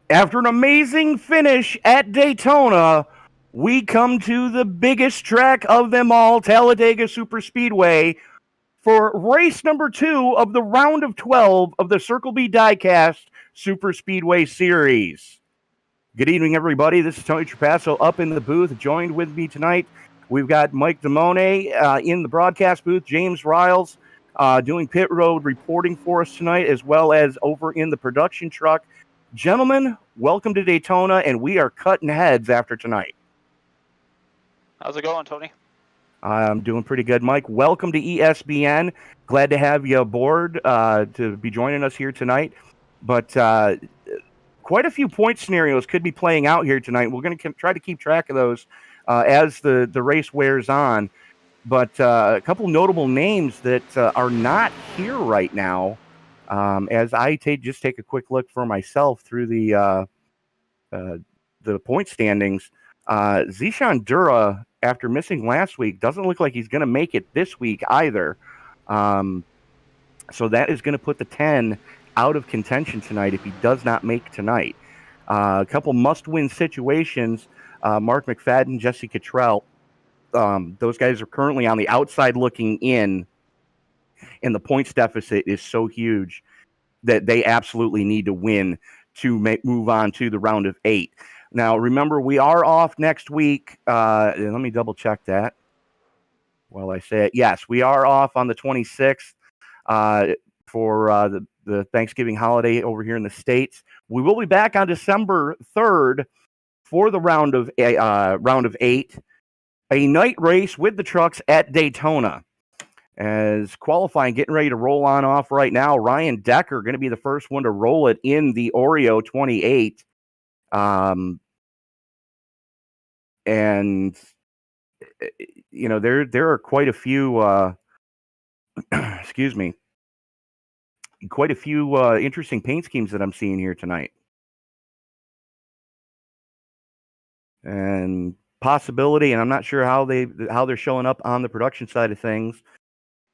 After an amazing finish at Daytona, we come to the biggest track of them all, Talladega Superspeedway, for race number 2 of the round of 12 of the Circle B Diecast Superspeedway Series. Good evening, everybody. This is Tony Trapasso up in the booth. Joined with me tonight, we've got Mike Damone in the broadcast booth, James Riles doing pit road reporting for us tonight, as well as over in the production truck. Gentlemen, welcome to Daytona, and we are cutting heads after tonight. How's it going, Tony? I'm doing pretty good. Mike, welcome to ESBN. Glad to have you aboard to be joining us here tonight. But quite a few point scenarios could be playing out here tonight. We're going to try to keep track of those as the race wears on. But a couple notable names that are not here right now. As I just take a quick look for myself through the point standings, Zishan Dura, after missing last week, doesn't look like he's going to make it this week either. So that is going to put the 10 out of contention tonight if he does not make tonight. A couple must-win situations, Mark McFadden, Jesse Cottrell. Those guys are currently on the outside looking in, and the points deficit is so huge that they absolutely need to win to move on to the round of 8. Now, remember, we are off next week. Let me double check that while I say it. Yes, we are off on the 26th for the Thanksgiving holiday over here in the States. We will be back on December 3rd for the round of 8, a night race with the trucks at Daytona. As qualifying, getting ready to roll on off right now, Ryan Decker going to be the first one to roll it in the Oreo 28. And you know, there are quite a few excuse me, quite a few interesting paint schemes that I'm seeing here tonight. And possibility, and I'm not sure how they're showing up on the production side of things,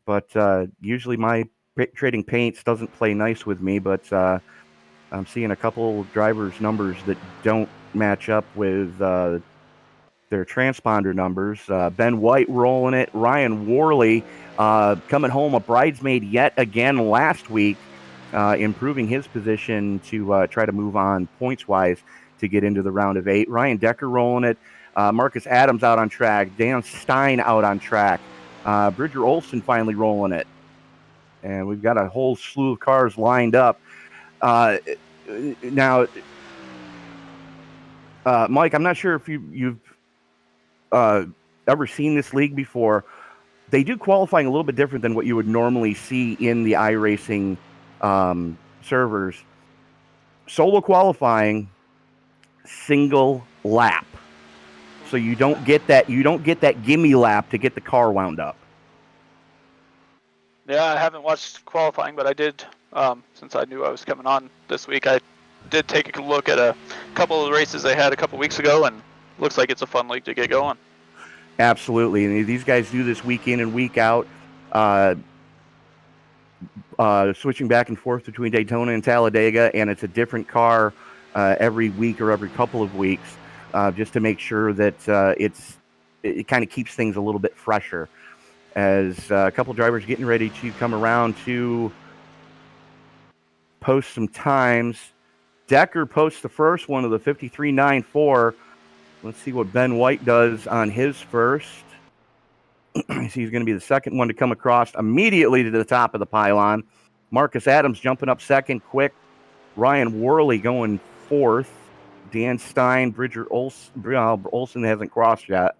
but usually my trading paints doesn't play nice with me, but I'm seeing a couple drivers' numbers that don't match up with their transponder numbers. Ben White rolling it. Ryan Worley coming home a bridesmaid yet again last week, improving his position to try to move on points-wise to get into the round of 8. Ryan Decker rolling it. Marcus Adams out on track. Dan Stein out on track. Bridger Olson finally rolling it. And we've got a whole slew of cars lined up. Now, Mike, I'm not sure if you've ever seen this league before. They do qualifying a little bit different than what you would normally see in the iRacing servers. Solo qualifying, single lap. So you don't get that gimme lap to get the car wound up. Yeah, I haven't watched qualifying, but I did, since I knew I was coming on this week, I did take a look at a couple of the races they had a couple weeks ago, and looks like it's a fun league to get going. Absolutely. And these guys do this week in and week out, switching back and forth between Daytona and Talladega, and it's a different car every week or every couple of weeks, just to make sure that it kind of keeps things a little bit fresher. As a couple drivers getting ready to come around to post some times. Decker posts the first one of the 53.94. Let's see what Ben White does on his first. He's going to be the second one to come across immediately to the top of the pylon. Marcus Adams jumping up second quick. Ryan Worley going fourth. Dan Stein, Bridger Olson hasn't crossed yet.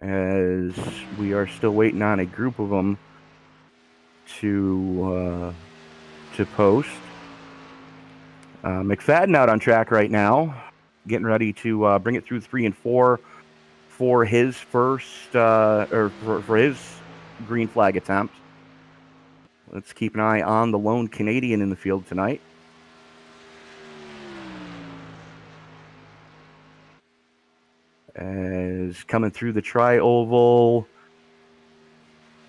As we are still waiting on a group of them to post. McFadden out on track right now, getting ready to bring it through 3 and 4 for his first for his green flag attempt. Let's keep an eye on the lone Canadian in the field tonight. As coming through the tri-oval,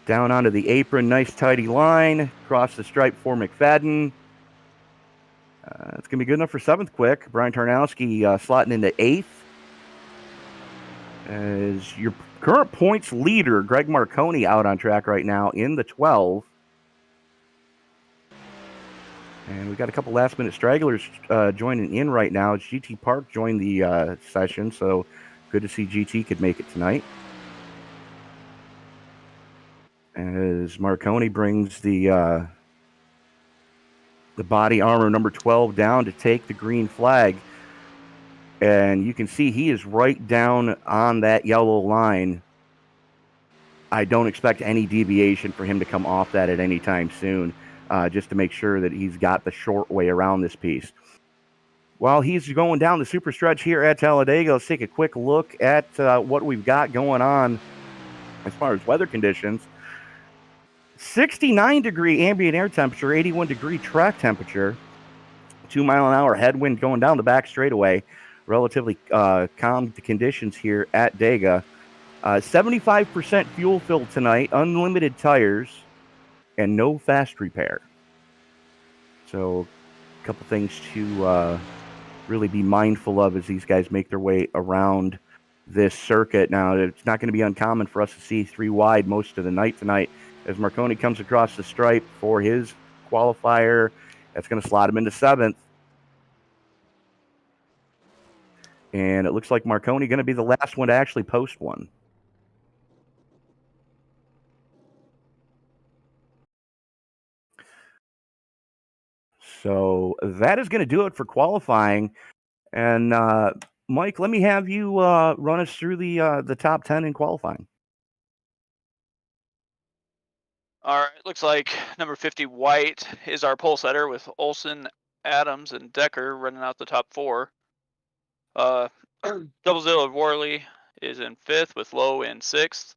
Down onto the apron, nice tidy line. Across the stripe for McFadden. It's going to be good enough for 7th quick. Brian Tarnowski slotting into 8th. As your current points leader, Greg Marconi, out on track right now in the 12. And we've got a couple last-minute stragglers joining in right now. GT Park joined the session, so good to see GT could make it tonight. As Marconi brings the body armor number 12 down to take the green flag. And you can see he is right down on that yellow line. I don't expect any deviation for him to come off that at any time soon, just to make sure that he's got the short way around this piece. While he's going down the super stretch here at Talladega, let's take a quick look at what we've got going on as far as weather conditions. 69-degree ambient air temperature, 81-degree track temperature, 2-mile-an-hour headwind going down the back straightaway. Relatively calm conditions here at Dega. 75% fuel filled tonight, unlimited tires, and no fast repair. So a couple things to really be mindful of as these guys make their way around this circuit. Now, it's not going to be uncommon for us to see 3 wide most of the night tonight as Marconi comes across the stripe for his qualifier. That's going to slot him into 7th. And it looks like Marconi going to be the last one to actually post one. So that is going to do it for qualifying. And Mike, let me have you run us through the top 10 in qualifying. All right, looks like number 50 White is our pole setter with Olson, Adams, and Decker running out the top 4. Double Zero of Worley is in 5th with Lowe in 6th.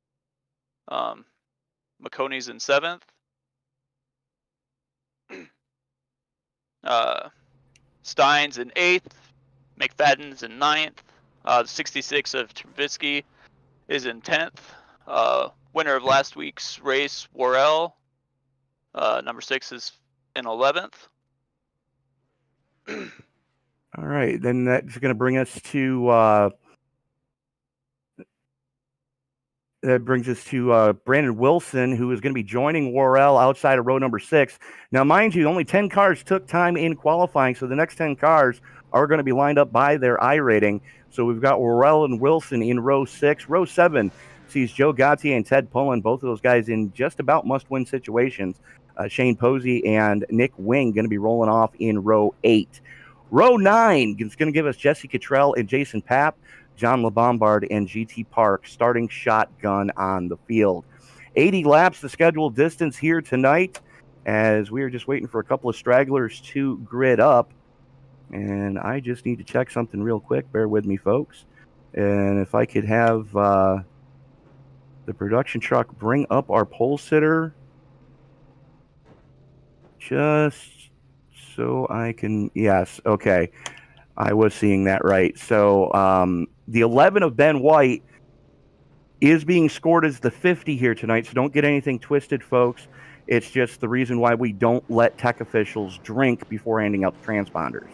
McConey's in 7th. Stein's in 8th. McFadden's in 9th. The 66 of Trubisky is in 10th. Winner of last week's race, Worrell, number 6, is in 11th. All right, then that's going to bring us to Brandon Wilson, who is going to be joining Worrell outside of row number 6. Now, mind you, only 10 cars took time in qualifying, so the next 10 cars are going to be lined up by their I rating. So we've got Worrell and Wilson in row 6. Row 7 sees Joe Gautier and Ted Pullen, both of those guys in just about must-win situations. Shane Posey and Nick Wing going to be rolling off in row 8. Row 9 is going to give us Jesse Cottrell and Jason Papp, John LeBombard, and GT Park starting shotgun on the field. 80 laps, the scheduled distance here tonight, as we are just waiting for a couple of stragglers to grid up. And I just need to check something real quick. Bear with me, folks. And if I could have the production truck bring up our pole sitter just so I can, yes, okay. I was seeing that right. So the 11 of Ben White is being scored as the 50 here tonight, so don't get anything twisted, folks. It's just the reason why we don't let tech officials drink before handing out the transponders.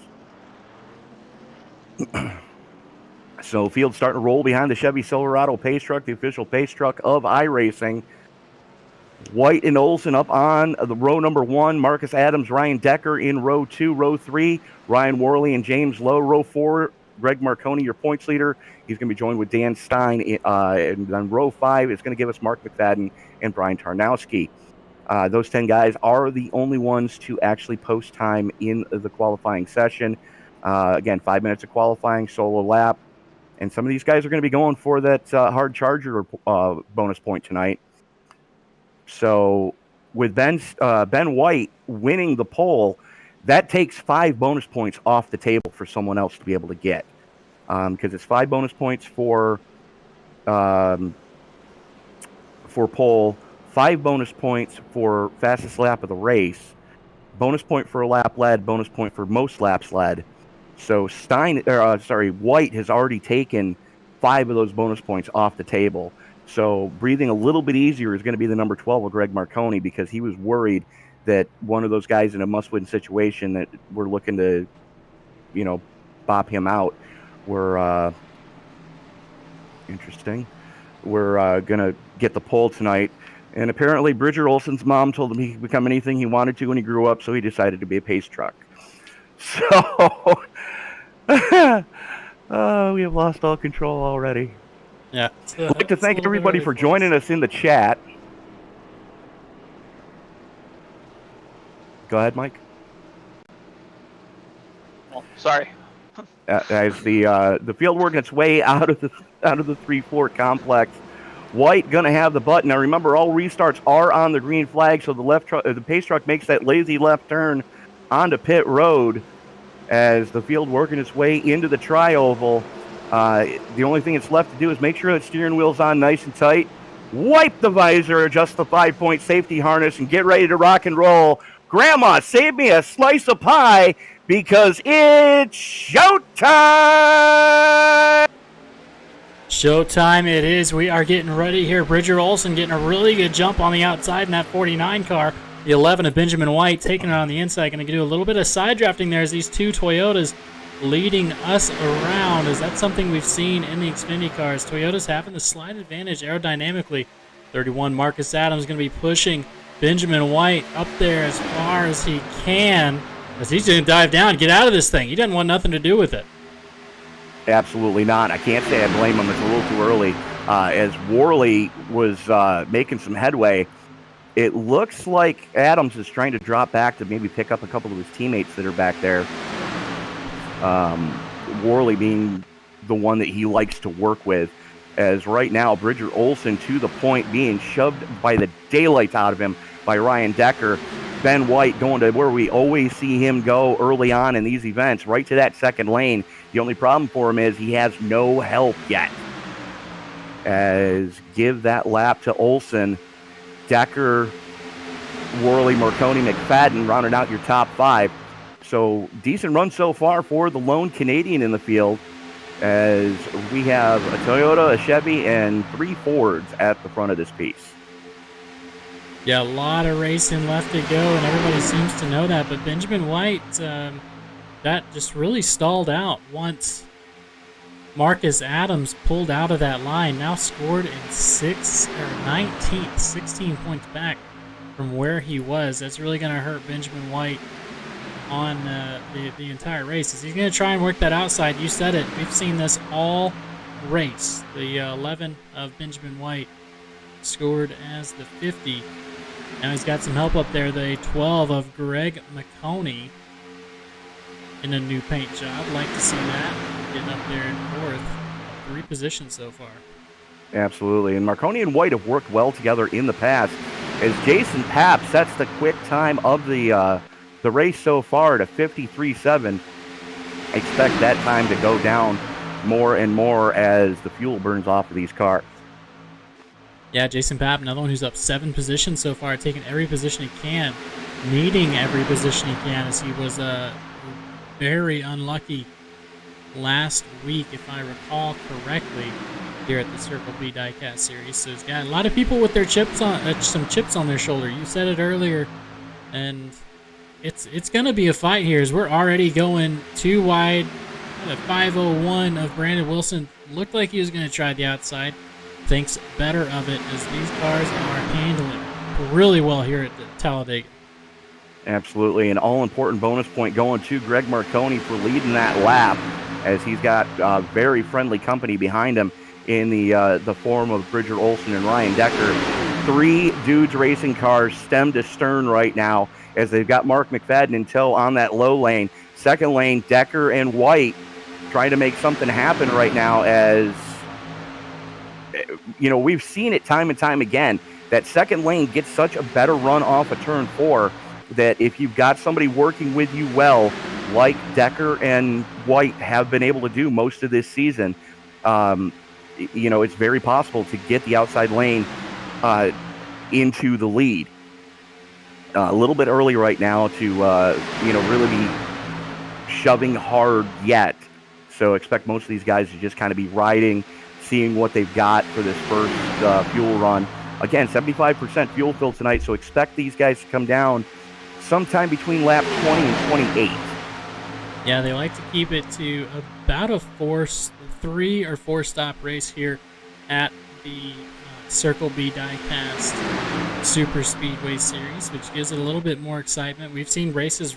So field starting to roll behind the Chevy Silverado pace truck, the official pace truck of iRacing. White and Olson up on the row number 1. Marcus Adams, Ryan Decker in row 2. Row 3, Ryan Worley and James Lowe. Row 4, Greg Marconi, your points leader. He's going to be joined with Dan Stein. And then row 5 is going to give us Mark McFadden and Brian Tarnowski. Those 10 guys are the only ones to actually post time in the qualifying session. Again, 5 minutes of qualifying, solo lap. And some of these guys are going to be going for that hard charger bonus point tonight. So with Ben White winning the pole, that takes 5 bonus points off the table for someone else to be able to get. Because it's 5 bonus points for pole, 5 bonus points for fastest lap of the race, bonus point for a lap led, bonus point for most laps led. So White has already taken 5 of those bonus points off the table. So breathing a little bit easier is going to be the number 12 of Greg Marconi, because he was worried that one of those guys in a must-win situation that we're looking to, bop him out, were interesting. We're going to get the pole tonight. And apparently Bridger Olson's mom told him he could become anything he wanted to when he grew up, so he decided to be a pace truck. So we have lost all control already. Yeah. I'd like to thank everybody for joining us in the chat. Go ahead, Mike. Oh, sorry. As the field working its way out of the 3-4 complex, White gonna have the button. Now remember, all restarts are on the green flag, so the pace truck makes that lazy left turn onto pit road as the field working its way into the tri-oval. The only thing that's left to do is make sure that steering wheel's on nice and tight, wipe the visor, adjust the 5-point safety harness, and get ready to rock and roll. Grandma, save me a slice of pie, because it's showtime! Showtime it is. We are getting ready here. Bridger Olson getting a really good jump on the outside in that 49 car. The 11 of Benjamin White taking it on the inside. Going to do a little bit of side drafting there as these two Toyotas leading us around. Is that something we've seen in the Xfinity cars? Toyota's having the slight advantage aerodynamically. 31 Marcus Adams going to be pushing Benjamin White up there as far as he can, as he's going to dive down, get out of this thing. He doesn't want nothing to do with it. Absolutely not. I can't say I blame him. It's a little too early. As Worley was making some headway, it looks like Adams is trying to drop back to maybe pick up a couple of his teammates that are back there. Worley being the one that he likes to work with, as right now Bridger Olson to the point being shoved by the daylights out of him by Ryan Decker. Ben White going to where we always see him go early on in these events, right to that second lane. The only problem for him is he has no help yet. As give that lap to Olson, Decker, Worley, Marconi, McFadden rounding out your top 5. So decent run so far for the lone Canadian in the field, as we have a Toyota, a Chevy, and 3 Fords at the front of this piece. Yeah, a lot of racing left to go, and everybody seems to know that. But Benjamin White, that just really stalled out once Marcus Adams pulled out of that line. Now scored in 19th, 16 points back from where he was. That's really going to hurt Benjamin White on the entire race. He's going to try and work that outside. You said it. We've seen this all race. The 11 of Benjamin White scored as the 50. Now he's got some help up there. The 12 of Greg McConey in a new paint job. Like to see that. Getting up there in 4th. 3 positions so far. Absolutely. And Marconi and White have worked well together in the past, as Jason Papp sets the quick time of the race so far to 53.7. I expect that time to go down more and more as the fuel burns off of these cars. Yeah, Jason Papp, another one who's up 7 positions so far, taking every position he can, needing every position he can, as he was very unlucky last week, if I recall correctly, here at the Circle B Diecast Series. So he's got a lot of people with their chips on, some chips on their shoulder. You said it earlier, and it's going to be a fight here, as we're already going too wide. The 501 of Brandon Wilson looked like he was going to try the outside. Thinks better of it, as these cars are handling really well here at Talladega. Absolutely. An all-important bonus point going to Greg Marconi for leading that lap, as he's got very friendly company behind him in the form of Bridger Olson and Ryan Decker. 3 dudes racing cars stem to stern right now, as they've got Mark McFadden in tow on that low lane. Second lane, Decker and White trying to make something happen right now, as we've seen it time and time again. That second lane gets such a better run off of turn 4 that if you've got somebody working with you well, like Decker and White have been able to do most of this season, it's very possible to get the outside lane into the lead. A little bit early right now to really be shoving hard yet. So expect most of these guys to just kind of be riding seeing what they've got for this first fuel run. Again, 75% fuel fill tonight, so expect these guys to come down sometime between lap 20 and 28. Yeah, they like to keep it to about a 3 or 4 stop race here at the Circle B Diecast Superspeedway Series, which gives it a little bit more excitement. We've seen races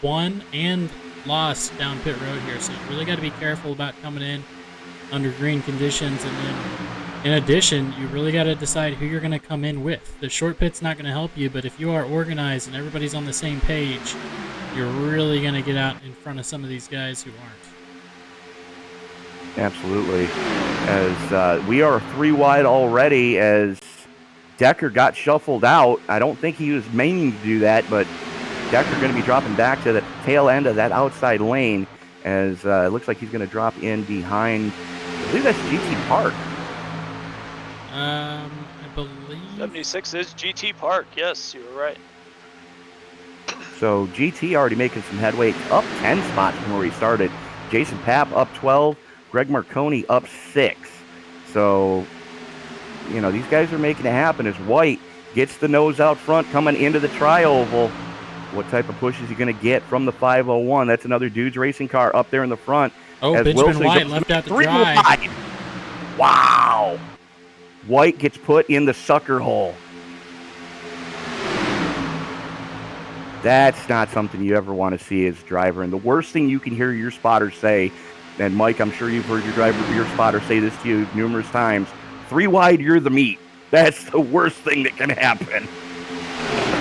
won and lost down pit road here, so you really got to be careful about coming in under green conditions. And then, in addition, you really got to decide who you're going to come in with. The short pit's not going to help you, but if you are organized and everybody's on the same page, you're really going to get out in front of some of these guys who aren't. Absolutely. As we are 3 wide already, as Decker got shuffled out. I don't think he was meaning to do that, but Decker going to be dropping back to the tail end of that outside lane, as it looks like he's going to drop in behind, I believe that's GT Park. I believe 76 is GT Park. Yes, you were right. So GT already making some headway, up 10 spots from where he started. Jason Papp up 12, Greg Marconi up 6. So, you know, these guys are making it happen as White gets the nose out front coming into the tri-oval. What type of push is he going to get from the 501? That's another Dudes Racing car up there in the front. Oh, as Benjamin Wilson White goes left out the 3 drive. wide. Wow. White gets put in the sucker hole. That's not something you ever want to see as a driver. And the worst thing you can hear your spotter say, and Mike, I'm sure you've heard your spotter say this to you numerous times, 3 wide, you're the meat. That's the worst thing that can happen.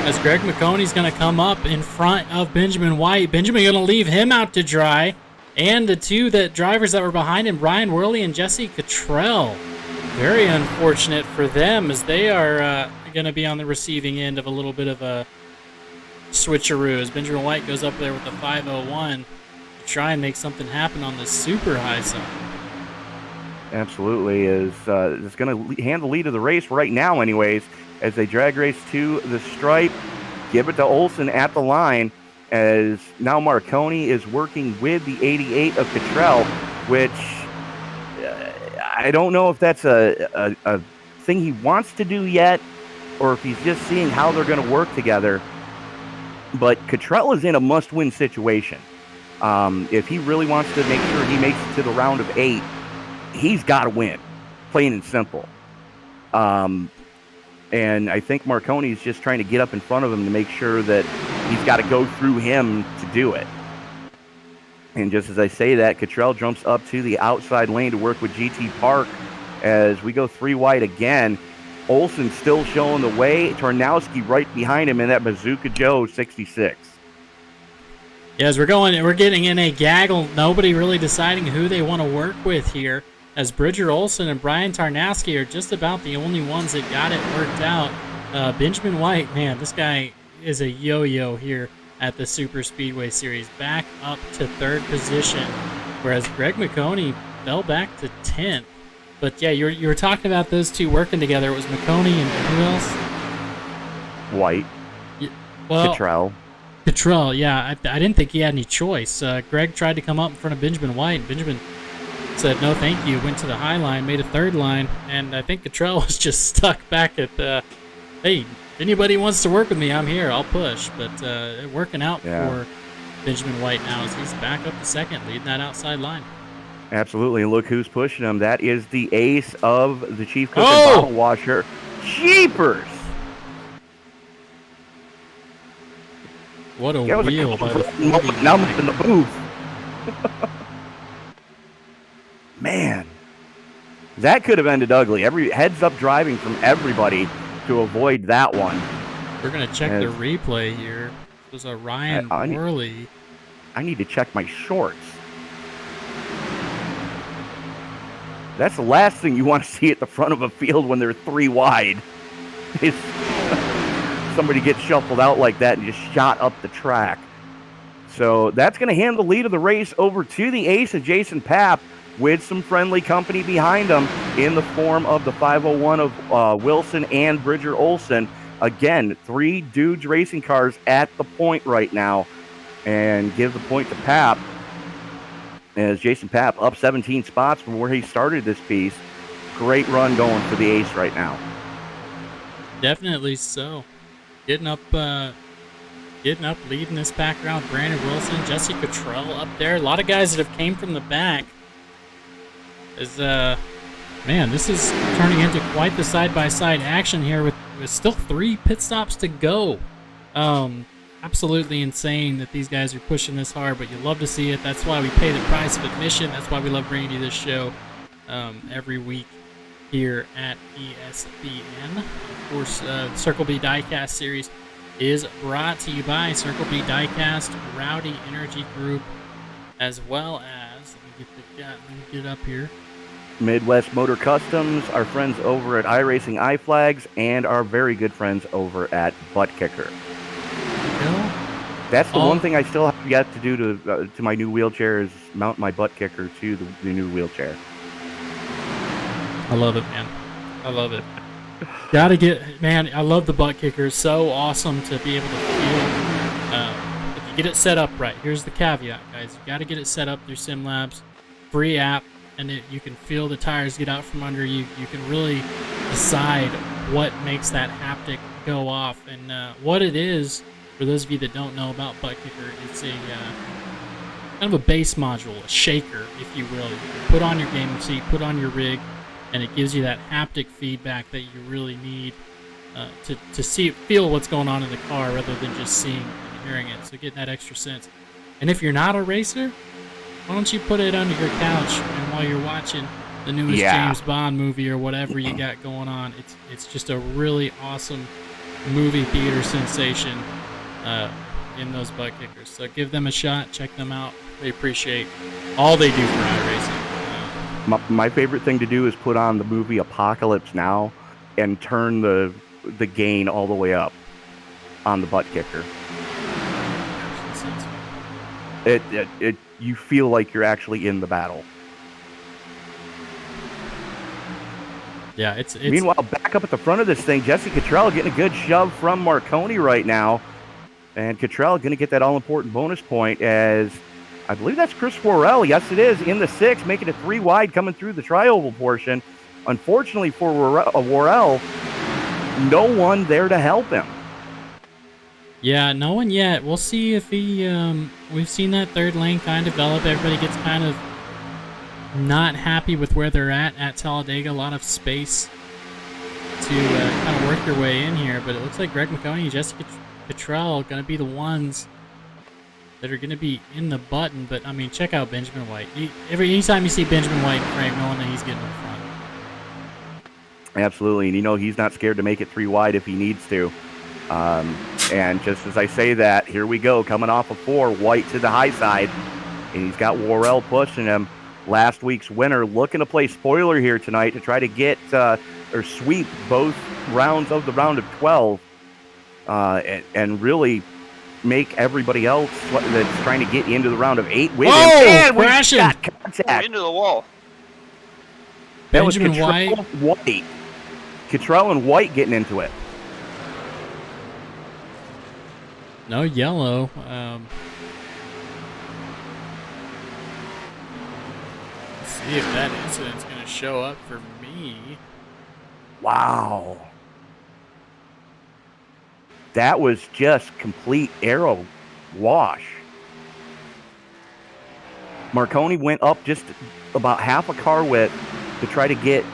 As Greg McConey's going to come up in front of Benjamin White. Benjamin going to leave him out to dry. And the two drivers that were behind him, Ryan Worley and Jesse Cottrell. Very unfortunate for them, as they are going to be on the receiving end of a little bit of a switcheroo, as Benjamin White goes up there with the 501 to try and make something happen on the super high side. Absolutely. Is going to hand the lead of the race right now anyways, as they drag race to the stripe, give it to Olsen at the line, as now Marconi is working with the 88 of Cottrell, which I don't know if that's a thing he wants to do yet, or if he's just seeing how they're going to work together. But Cottrell is in a must-win situation. If he really wants to make sure he makes it to the round of 8, he's got to win, plain and simple. And I think Marconi is just trying to get up in front of him to make sure that he's got to go through him to do it. And just as I say that, Cottrell jumps up to the outside lane to work with GT Park as we go 3 wide again. Olsen still showing the way. Tarnowski right behind him in that Bazooka Joe 66. Yeah, as we're getting in a gaggle. Nobody really deciding who they want to work with here, as Bridger Olsen and Brian Tarnowski are just about the only ones that got it worked out. Benjamin White, man, this guy is a yo-yo here at the Superspeedway Series, back up to 3rd position, whereas Greg McConey fell back to 10th. But yeah, you were talking about those two working together. It was McConey and who else? White. Yeah, well, Cottrell, yeah. I didn't think he had any choice. Greg tried to come up in front of Benjamin White, and Benjamin said, no, thank you, went to the high line, made a 3rd line, and I think Cottrell was just stuck back at hey, if anybody wants to work with me, I'm here, I'll push. But working out for Benjamin White now, as he's back up to 2nd, leading that outside line. Absolutely, and look who's pushing him. That is the ace of the Chief Cook and Bottle Washer. Jeepers! What a wheel by the number in the booth. Man, that could have ended ugly. Every heads-up driving from everybody to avoid that one. We're going to check the replay here. It was a Ryan Worley. I need to check my shorts. That's the last thing you want to see at the front of a field when they're 3 wide. Is somebody gets shuffled out like that and just shot up the track. So that's going to hand the lead of the race over to the ace of Jason Papp, with some friendly company behind him in the form of the 501 of Wilson and Bridger Olsen. Again, 3 Dudes Racing cars at the point right now, and give the point to Papp, as Jason Papp up 17 spots from where he started this piece. great run going for the ace right now. Definitely so. Getting up, leading this pack around. Brandon Wilson, Jesse Cottrell up there. A lot of guys that have came from the back. Man, this is turning into quite the side-by-side action here with still 3 pit stops to go. Absolutely insane that these guys are pushing this hard, but you love to see it. That's why we pay the price of admission. That's why we love bringing you this show every week here at ESPN. Of course, Circle B Diecast series is brought to you by Circle B Diecast, Rowdy Energy Group, as well as, let me get it up here. Midwest Motor Customs, our friends over at iRacing iFlags, and our very good friends over at Butt Kicker. That's the one thing I still have yet to do to my new wheelchair is mount my Butt Kicker to the new wheelchair. I love it, man. I love it. Gotta get, man, I love the Butt Kicker. It's so awesome to be able to feel, if you get it set up right. Here's the caveat, guys. You gotta get it set up through SimLabs, free app, and you can feel the tires get out from under you. You can really decide what makes that haptic go off. And what it is, for those of you that don't know about Butt Kicker, it's a kind of a base module, a shaker, if you will. You can put on your gaming seat, put on your rig, and it gives you that haptic feedback that you really need to feel what's going on in the car rather than just seeing and hearing it. So getting that extra sense. And if you're not a racer, why don't you put it under your couch and while you're watching the newest James Bond movie or whatever you got going on, it's just a really awesome movie theater sensation in those Butt Kickers. So give them a shot, check them out. We appreciate all they do for iRacing. My favorite thing to do is put on the movie Apocalypse Now and turn the gain all the way up on the Butt Kicker. You feel like you're actually in the battle. Yeah, it's Meanwhile, back up at the front of this thing, Jesse Cottrell getting a good shove from Marconi right now. And Cottrell going to get that all-important bonus point as, I believe that's Chris Worrell. Yes, it is, in the 6, making it 3 wide coming through the tri-oval portion. Unfortunately for Worrell, no one there to help him. Yeah, no one yet. We'll see if he, we've seen that third lane kind of develop. Everybody gets kind of not happy with where they're at Talladega. A lot of space to kind of work your way in here. But it looks like Greg McConey and Jesse Cottrell going to be the ones that are going to be in the button. But, I mean, check out Benjamin White. Anytime you see Benjamin White in frame, knowing that he's getting in front. Absolutely. And, you know, he's not scared to make it 3 wide if he needs to. And just as I say that, here we go, coming off of 4, White to the high side, and he's got Worrell pushing him. Last week's winner looking to play spoiler here tonight to try to get or sweep both rounds of the round of 12 and really make everybody else that's trying to get into the round of 8 win. Oh, crashing! Into the wall. That was Benjamin White. Cottrell and White getting into it. No yellow. Let's see if that incident's going to show up for me. Wow. That was just complete arrow wash. Marconi went up just about half a car width to try to get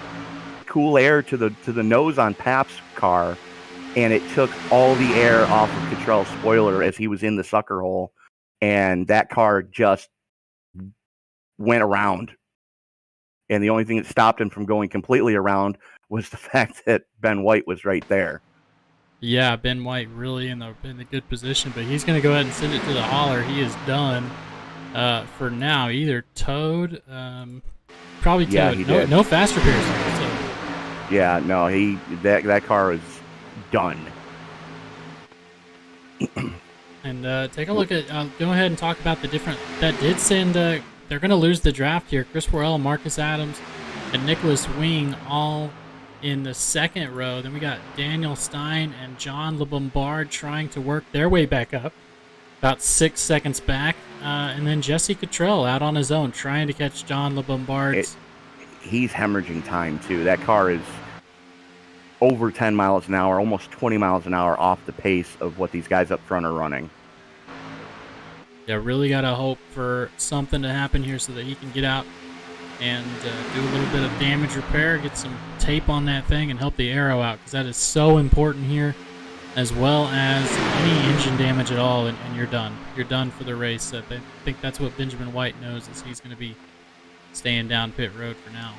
cool air to the nose on Pap's car, and it took all the air off of Cottrell's spoiler as he was in the sucker hole, and that car just went around. And the only thing that stopped him from going completely around was the fact that Ben White was right there. Yeah, Ben White really in the good position, but he's going to go ahead and send it to the hauler. He is done for now. Either towed, probably towed. Yeah, he did. No fast repairs. So. Yeah, no, that car is done. And take a look at, go ahead and talk about the different, that did send, they're going to lose the draft here. Chris Worrell, Marcus Adams, and Nicholas Wing all in the second row. Then we got Daniel Stein and John LeBombard trying to work their way back up, about 6 seconds back. And then Jesse Cottrell out on his own, trying to catch John LeBombard's he's hemorrhaging time too. That car is over 10 miles an hour, almost 20 miles an hour off the pace of what these guys up front are running. Yeah, really got to hope for something to happen here so that he can get out and do a little bit of damage repair, get some tape on that thing, and help the aero out, because that is so important here, as well as any engine damage at all, and you're done. You're done for the race. I think that's what Benjamin White knows, is he's going to be staying down pit road for now.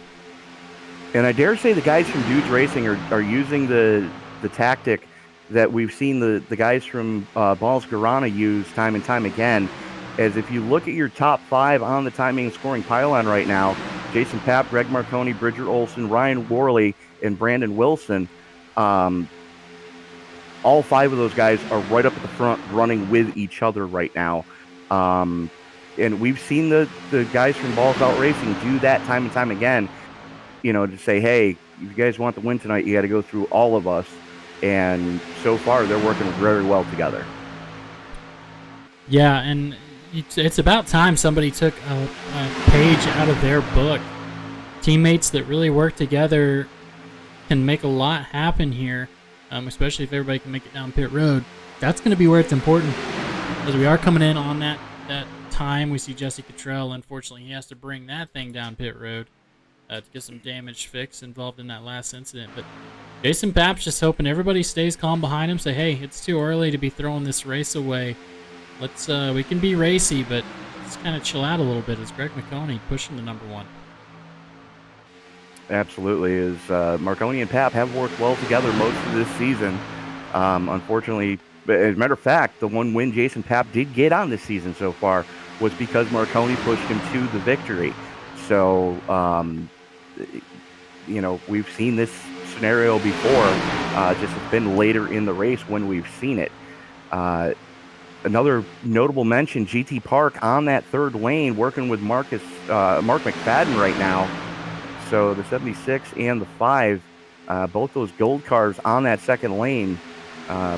And I dare say the guys from Dudes Racing are using the tactic that we've seen the guys from Balls Garana use time and time again, as if you look at your top 5 on the timing and scoring pylon right now, Jason Papp, Greg Marconi, Bridger Olson, Ryan Worley, and Brandon Wilson, all 5 of those guys are right up at the front running with each other right now. And we've seen the guys from Balls Out Racing do that time and time again, to say, hey, if you guys want the win tonight, you got to go through all of us. And so far, they're working very well together. Yeah, and it's about time somebody took a page out of their book. Teammates that really work together can make a lot happen here, especially if everybody can make it down pit road. That's going to be where it's important, as we are coming in on that time. We see Jesse Cottrell. Unfortunately, he has to bring that thing down pit road to get some damage fixed involved in that last incident. But Jason Papp's just hoping everybody stays calm behind him, say, hey, it's too early to be throwing this race away. Let's we can be racy, but let's kind of chill out a little bit. As Greg Marconi pushing the number 1. Absolutely. As Marconi and Papp have worked well together most of this season. Unfortunately, as a matter of fact, the one win Jason Papp did get on this season so far was because Marconi pushed him to the victory. So, we've seen this scenario before. Just it's been later in the race when we've seen it. Another notable mention, GT Park on that third lane, working with Mark McFadden right now. So the 76 and the 5, both those gold cars on that second lane,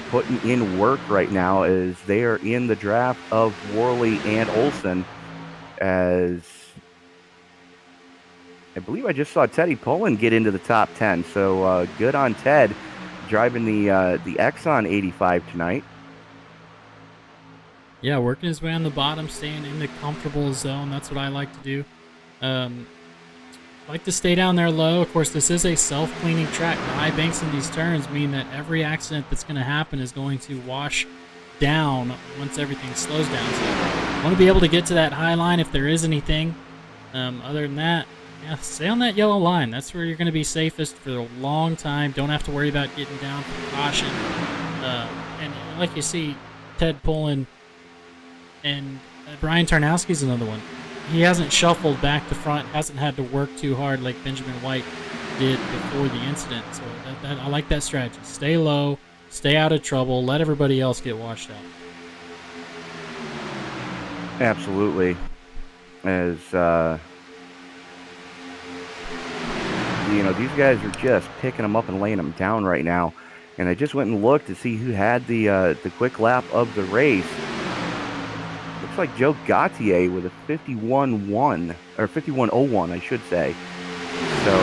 putting in work right now as they are in the draft of Worley and Olson. As I believe I just saw Teddy Pullen get into the top 10. So good on Ted, driving the Exxon 85 tonight. Yeah, working his way on the bottom, staying in the comfortable zone. That's what I like to do. Like to stay down there low. Of course, this is a self-cleaning track. The high banks in these turns mean that every accident that's going to happen is going to wash down once everything slows down. So I want to be able to get to that high line if there is anything. Other than that, yeah, stay on that yellow line. That's where you're going to be safest for a long time. Don't have to worry about getting down from caution. And like you see, Ted Pullen and Brian Tarnowski's another one. He hasn't shuffled back to front, hasn't had to work too hard like Benjamin White did before the incident. So I like that strategy. Stay low, stay out of trouble, let everybody else get washed out. Absolutely. As, these guys are just picking them up and laying them down right now. And I just went and looked to see who had the quick lap of the race. Looks like Joe Gautier with a 51.1, or 51.01, I should say. So,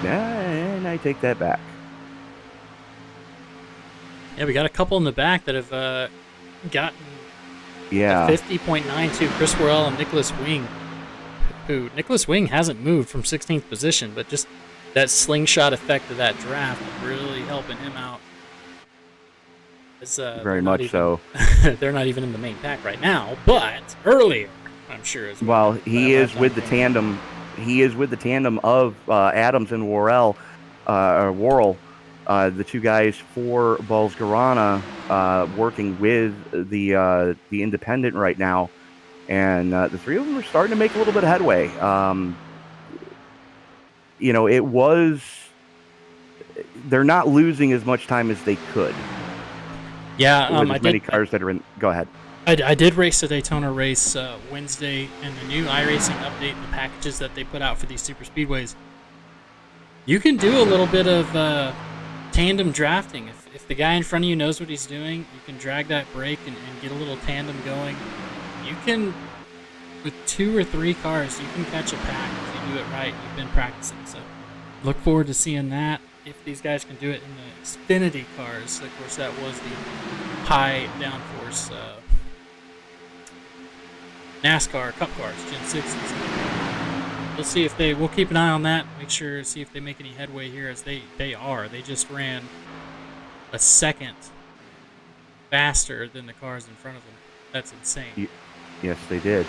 and I take that back. Yeah, we got a couple in the back that have gotten a 50.92, Chris Worrell and Nicholas Wing. Nicholas Wing hasn't moved from 16th position, but just that slingshot effect of that draft really helping him out. Very much so. They're not even in the main pack right now, but earlier, I'm sure. Well, he is with the tandem. He is with the tandem of Adams and Worrell, the two guys for Balls Garana, working with the independent right now, and the three of them are starting to make a little bit of headway. They're not losing as much time as they could. Yeah, with as many cars that are in. Go ahead. I did race the Daytona race Wednesday, and the new iRacing update, the packages that they put out for these super speedways. You can do a little bit of tandem drafting. If the guy in front of you knows what he's doing, you can drag that brake and get a little tandem going. You can, with 2 or 3 cars, you can catch a pack. do it right. You've been practicing, so look forward to seeing that. If these guys can do it in the Xfinity cars, of course, that was the high downforce NASCAR Cup cars, Gen 6s. We'll see if we'll keep an eye on that. Make sure to see if they make any headway here, as they are. They just ran a second faster than the cars in front of them. That's insane. Yes, they did.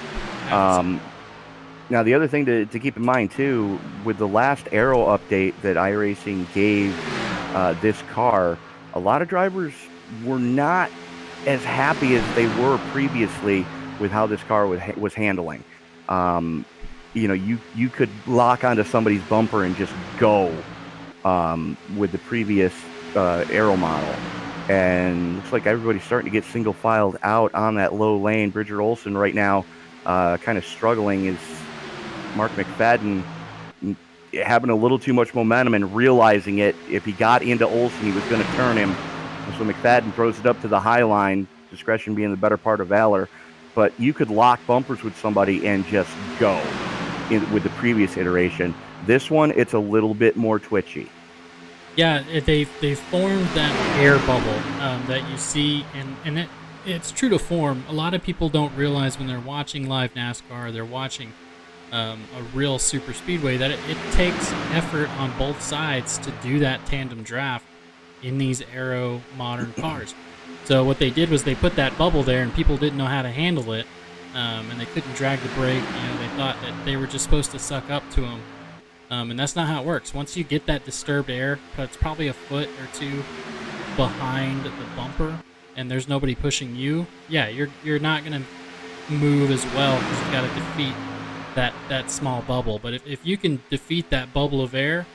Now, the other thing to keep in mind, too, with the last aero update that iRacing gave this car, a lot of drivers were not as happy as they were previously with how this car was handling. You could lock onto somebody's bumper and just go with the previous aero model. And looks like everybody's starting to get single filed out on that low lane. Bridger Olson right now kind of struggling, is Mark McFadden having a little too much momentum and realizing it. If he got into Olson, he was going to turn him. So McFadden throws it up to the high line, discretion being the better part of valor. But you could lock bumpers with somebody and just go with the previous iteration. This one, it's a little bit more twitchy. Yeah, they formed that air bubble that you see, and it's true to form. A lot of people don't realize when they're watching live NASCAR, they're watching a real Superspeedway, that it takes effort on both sides to do that tandem draft in these aero modern cars. So what they did was they put that bubble there, and people didn't know how to handle it, and they couldn't drag the brake. They thought that they were just supposed to suck up to them. And that's not how it works. Once you get that disturbed air, it's probably a foot or two behind the bumper, and there's nobody pushing you. Yeah, you're not going to move as well because you've got to defeat that small bubble. But if you can defeat that bubble of air,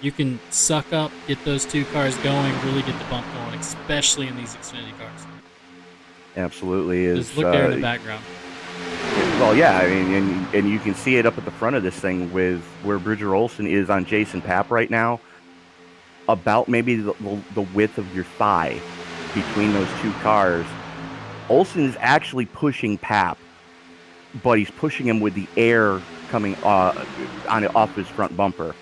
you can suck up, get those two cars going, really get the bump going, especially in these Xfinity cars. Absolutely. Just look there in the background. Well, yeah, I mean, and you can see it up at the front of this thing with where Bridger Olson is on Jason Papp right now, about maybe the width of your thigh between those two cars. Olson is actually pushing Papp, but he's pushing him with the air coming off his front bumper.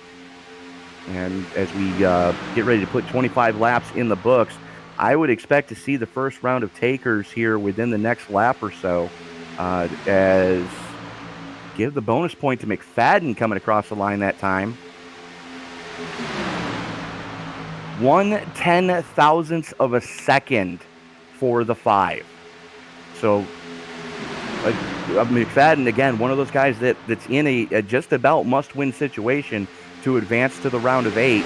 And as we get ready to put 25 laps in the books, I would expect to see the first round of takers here within the next lap or so. As give the bonus point to McFadden coming across the line that time. 1/10,000th of a second for the 5. So McFadden, again, one of those guys that's in a just about must-win situation to advance to the round of 8,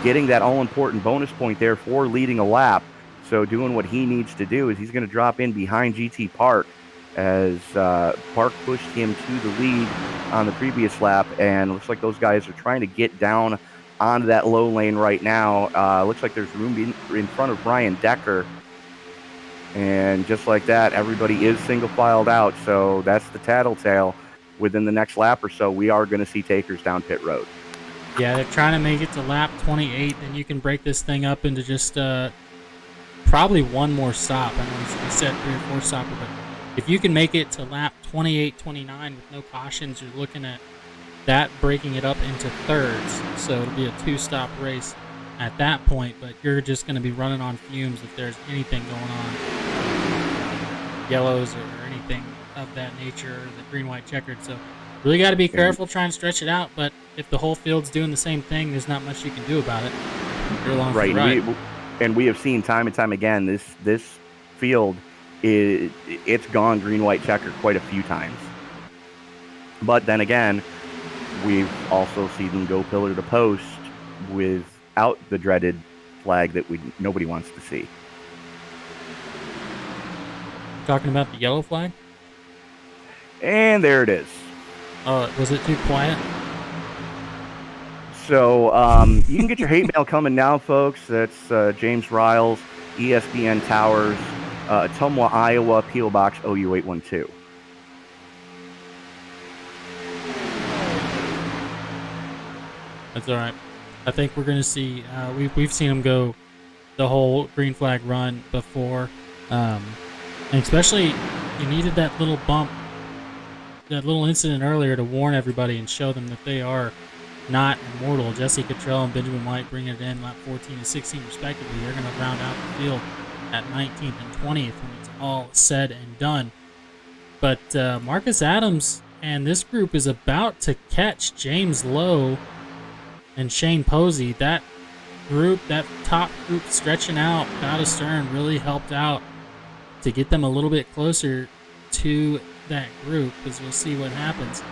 getting that all-important bonus point there for leading a lap. So doing what he needs to do is he's going to drop in behind GT Park, as Park pushed him to the lead on the previous lap, and it looks like those guys are trying to get down onto that low lane right now. Looks like there's room in front of Brian Decker, and just like that, everybody is single filed out, so that's the tattletale. Within the next lap or so, we are going to see takers down pit road. Yeah, they're trying to make it to lap 28, and you can break this thing up into just probably one more stop. I know we said 3 or 4 stopper, but if you can make it to lap 28, 29 with no cautions, you're looking at that breaking it up into thirds. So it'll be a 2-stop race at that point, but you're just going to be running on fumes if there's anything going on. Yellows or anything of that nature, the green, white, checkered. So really got to be careful trying to stretch it out, but if the whole field's doing the same thing, there's not much you can do about it. You're along for the ride. And we have seen time and time again, this field, it's gone green, white, checker quite a few times. But then again, we've also seen them go pillar to post without the dreaded flag that nobody wants to see. Talking about the yellow flag? And there it is. Oh, was it too quiet? So you can get your hate mail coming now, folks. That's James Riles, ESPN Towers, Ottumwa, Iowa, P.O. Box OU812. That's all right. I think we're going to see, we've seen them go the whole green flag run before. And especially, you needed that little bump that little incident earlier to warn everybody and show them that they are not immortal. Jesse Cottrell and Benjamin White bring it in lap 14 and 16 respectively. They're going to round out the field at 19th and 20th when it's all said and done. But Marcus Adams and this group is about to catch James Lowe and Shane Posey. That group, that top group stretching out bow to stern, really helped out to get them a little bit closer to that group, as we'll see what happens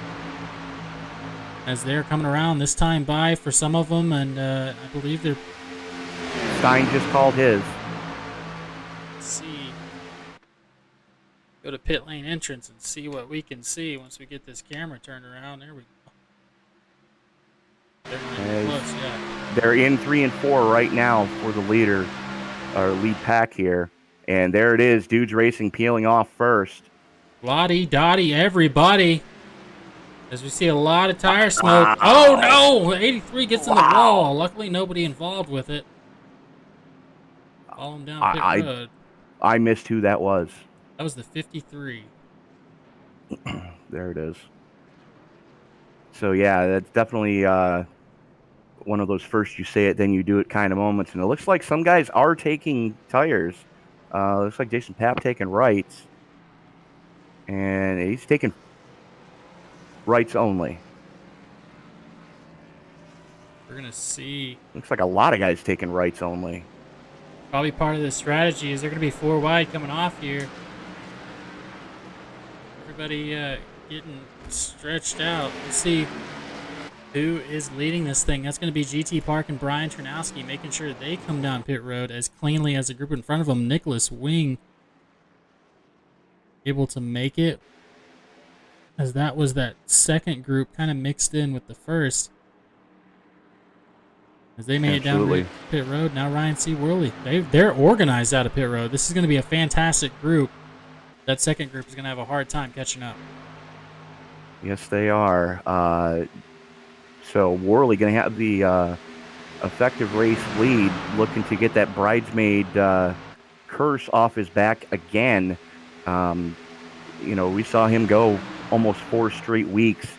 as they're coming around this time by for some of them, and I believe they're... Stein just called his. Let's see. Go to pit lane entrance and see what we can see once we get this camera turned around. There we go. They're close, yeah. They're in 3 and 4 right now for the leader, or lead pack here. And there it is, Dudes Racing peeling off first. Lottie Dottie, everybody. As we see a lot of tire smoke. Oh no! 83 gets in the wall. Luckily, nobody involved with it. Follow him down pit road. I missed who that was. That was the 53. There it is. So yeah, that's definitely one of those first you say it, then you do it kind of moments. And it looks like some guys are taking tires. Looks like Jason Papp taking rights. And he's taking rights only. We're going to see. Looks like a lot of guys taking rights only. Probably part of the strategy is they're going to be 4 wide coming off here. Everybody getting stretched out. Let's see who is leading this thing. That's going to be GT Park and Brian Ternowski, making sure they come down pit road as cleanly as the group in front of them. Nicholas Wing able to make it, as that was that second group kind of mixed in with the first. As they made it down pit road. Now Ryan C. Worley. They're organized out of pit road. This is going to be a fantastic group. That second group is going to have a hard time catching up. Yes, they are. So Worley going to have the effective race lead, looking to get that bridesmaid curse off his back again. You know, we saw him go almost 4 straight weeks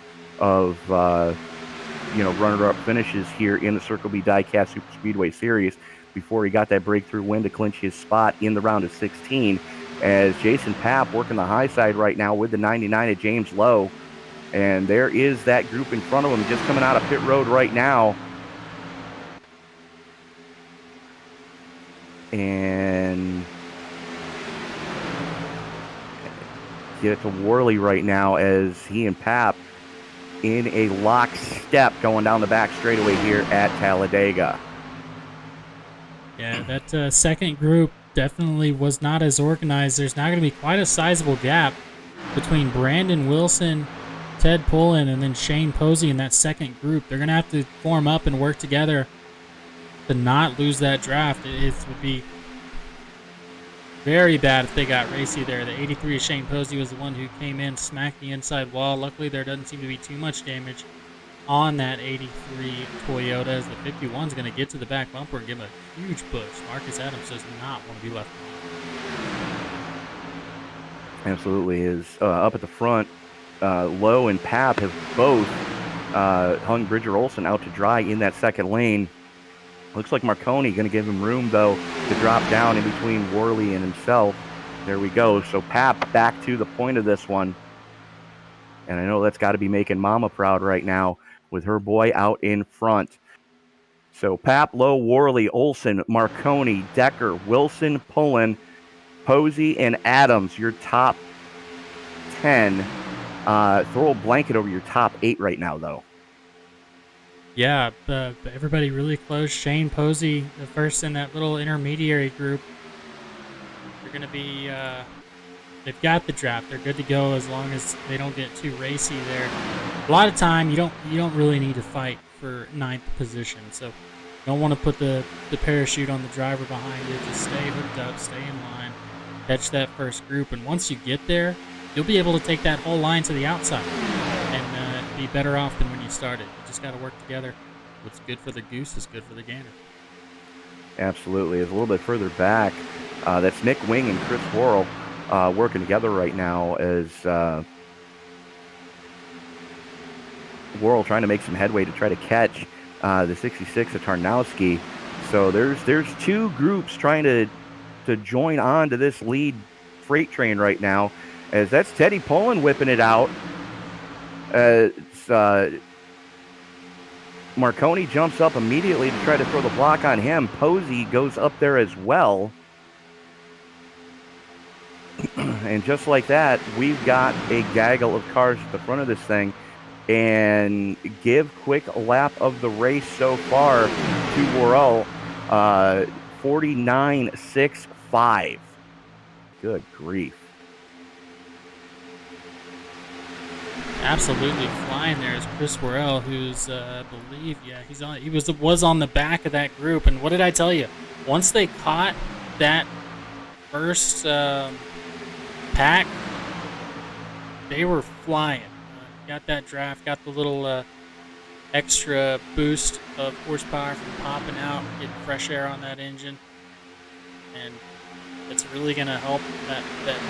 of, runner-up finishes here in the Circle B Diecast Superspeedway Series before he got that breakthrough win to clinch his spot in the round of 16. As Jason Papp working the high side right now with the 99 of James Lowe. And there is that group in front of him just coming out of pit road right now. And get it to Worley right now as he and Papp in a lockstep going down the back straightaway here at Talladega. Yeah, that second group definitely was not as organized. There's now going to be quite a sizable gap between Brandon Wilson, Ted Pullen, and then Shane Posey in that second group. They're going to have to form up and work together to not lose that draft. It would be very bad if they got racy there. The 83 of Shane Posey was the one who came in, smacked the inside wall. Luckily, there doesn't seem to be too much damage on that 83 Toyota, as the 51 is going to get to the back bumper and give him a huge push. Marcus Adams does not want to be left behind. Absolutely is. Up at the front, Lowe and Papp have both hung Bridger Olson out to dry in that second lane. Looks like Marconi going to give him room, though, to drop down in between Worley and himself. There we go. So Papp back to the point of this one. And I know that's got to be making Mama proud right now with her boy out in front. So Papp, Lowe, Worley, Olson, Marconi, Decker, Wilson, Pullen, Posey, and Adams, your top 10. Throw a blanket over your top 8 right now, though. Yeah, everybody really close. Shane Posey, the first in that little intermediary group. They're going to be... they've got the draft. They're good to go as long as they don't get too racy there. A lot of time, you don't really need to fight for 9th position. So you don't want to put the parachute on the driver behind you. Just stay hooked up, stay in line, catch that first group. And once you get there, you'll be able to take that whole line to the outside and be better off than when you started. You just got to work together. What's good for the goose is good for the gander. Absolutely. It's a little bit further back. That's Nick Wing and Chris Worrell working together right now as Worrell trying to make some headway to try to catch the 66 of Tarnowski. So there's two groups trying to join on to this lead freight train right now, as that's Teddy Pullen whipping it out. Marconi jumps up immediately to try to throw the block on him. Posey goes up there as well. And just like that, we've got a gaggle of cars at the front of this thing. And give quick a lap of the race so far to Worrell, 49.65. Good grief. Absolutely flying there is Chris Worrell, who's, I believe, he was on the back of that group. And what did I tell you? Once they caught that first pack, they were flying. Got that draft, got the little extra boost of horsepower from popping out, getting fresh air on that engine, and it's really going to help that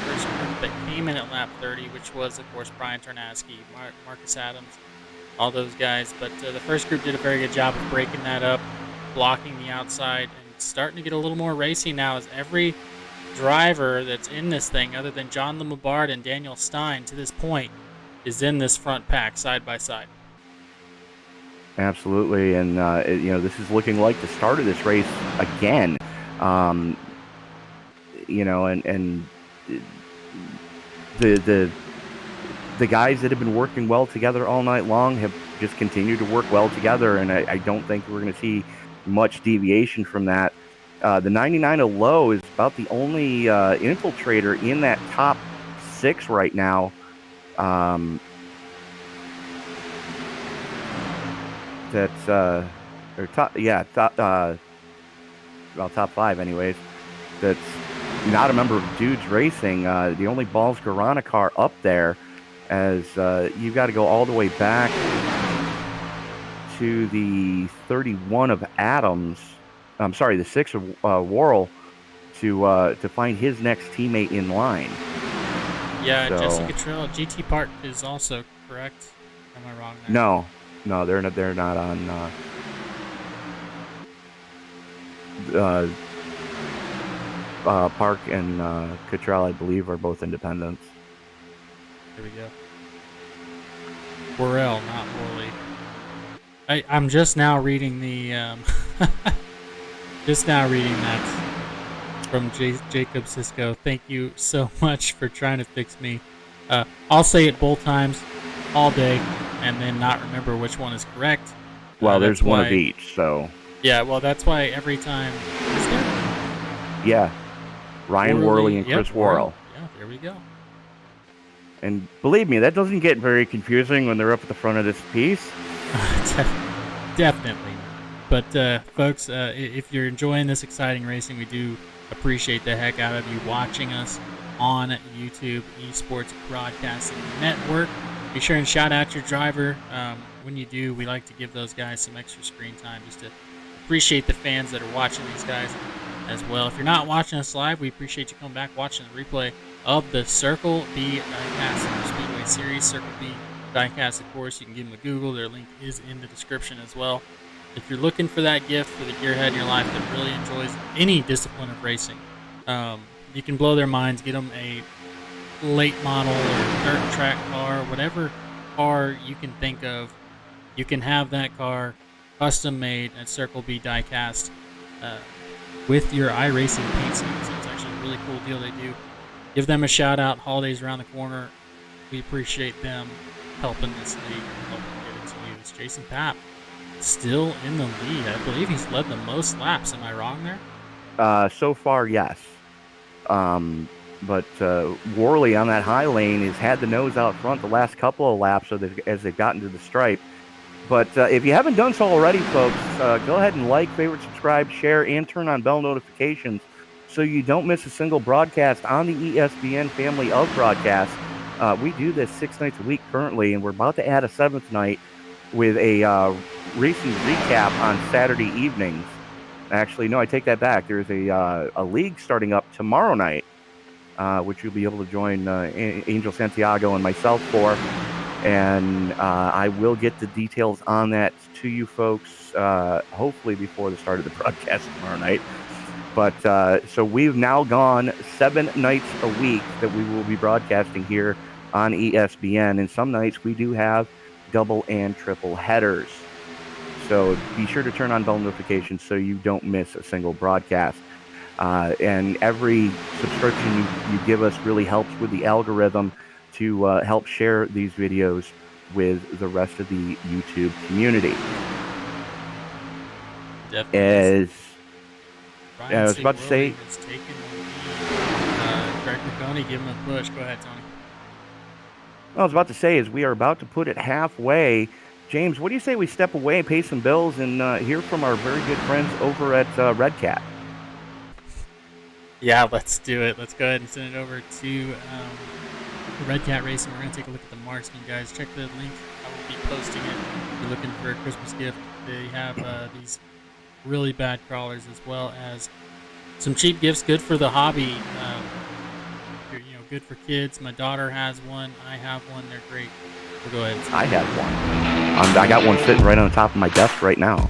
first group that came in at lap 30, which was, of course, Brian Tarnowski, Marcus Adams, all those guys. But the first group did a very good job of breaking that up, blocking the outside, and starting to get a little more racing now, as every driver that's in this thing, other than John Lemabard and Daniel Stein to this point, is in this front pack side by side. Absolutely, and this is looking like the start of this race again. And the guys that have been working well together all night long have just continued to work well together, and I don't think we're going to see much deviation from that. The 99 of low is about the only infiltrator in that top 6 right now. Top 5 anyways. That's not a member of Dudes Racing. The only Balls Garana car up there, as you've got to go all the way back to the 31 of Adams. I'm sorry, the 6 of Worrell to find his next teammate in line. Yeah, so, Jesse Cottrell, GT Park is also correct. Am I wrong there? No, they're not on. Park and Cottrell, I believe, are both independents. There we go. Worrell, not Worley. I'm just now reading the just now reading that from Jacob Sisko. Thank you so much for trying to fix me. I'll say it both times all day and then not remember which one is correct. Well, there's one of each, so. Yeah, well, that's why every time. Is there? Yeah. Ryan Worley and Chris Worrell. Yeah, there we go. And believe me, that doesn't get very confusing when they're up at the front of this piece. Definitely. But, folks, if you're enjoying this exciting racing, we do appreciate the heck out of you watching us on YouTube Esports Broadcasting Network. Be sure and shout out your driver. When you do, we like to give those guys some extra screen time just to appreciate the fans that are watching these guys as well. If you're not watching us live, we appreciate you coming back watching the replay of the Circle B Diecast Superspeedway Series. Circle B Diecast, of course, you can give them a Google. Their link is in the description as well. If you're looking for that gift for the gearhead in your life that really enjoys any discipline of racing, you can blow their minds. Get them a late model or dirt track car, whatever car you can think of. You can have that car custom made at Circle B Diecast with your iRacing paint scheme. So it's actually a really cool deal they do. Give them a shout out. Holidays around the corner. We appreciate them helping this league, helping get it to you. It's Jason Papp still in the lead. I believe he's led the most laps. Am I wrong there? So far, yes. But Worley on that high lane has had the nose out front the last couple of laps as they've gotten to the stripe. But if you haven't done so already, folks, go ahead and like, favorite, subscribe, share, and turn on bell notifications so you don't miss a single broadcast on the ESPN family of broadcasts. We do this 6 nights a week currently, and we're about to add a 7th night with a racing recap on Saturday evenings. Actually, no, I take that back. There's a league starting up tomorrow night, which you'll be able to join Angel Santiago and myself for. and I will get the details on that to you folks, hopefully before the start of the broadcast tomorrow night. But so we've now gone 7 nights a week that we will be broadcasting here on ESPN, and some nights we do have double and triple headers. So be sure to turn on bell notifications so you don't miss a single broadcast. And every subscription you give us really helps with the algorithm to help share these videos with the rest of the YouTube community. Definitely. I was about to say, Greg McConey, give him a push. Go ahead, Tony. I was about to say, as we are about to put it halfway, James, what do you say we step away, pay some bills, and hear from our very good friends over at Red Cat? Yeah, let's do it. Let's go ahead and send it over to Red Cat Racing. We're going to take a look at the marksman, guys. Check the link. I will be posting it. If you're looking for a Christmas gift, they have these really bad crawlers as well as some cheap gifts, good for the hobby. Good for kids. My daughter has one. I have one. They're great. So go ahead. I have one. I got one sitting right on the top of my desk right now.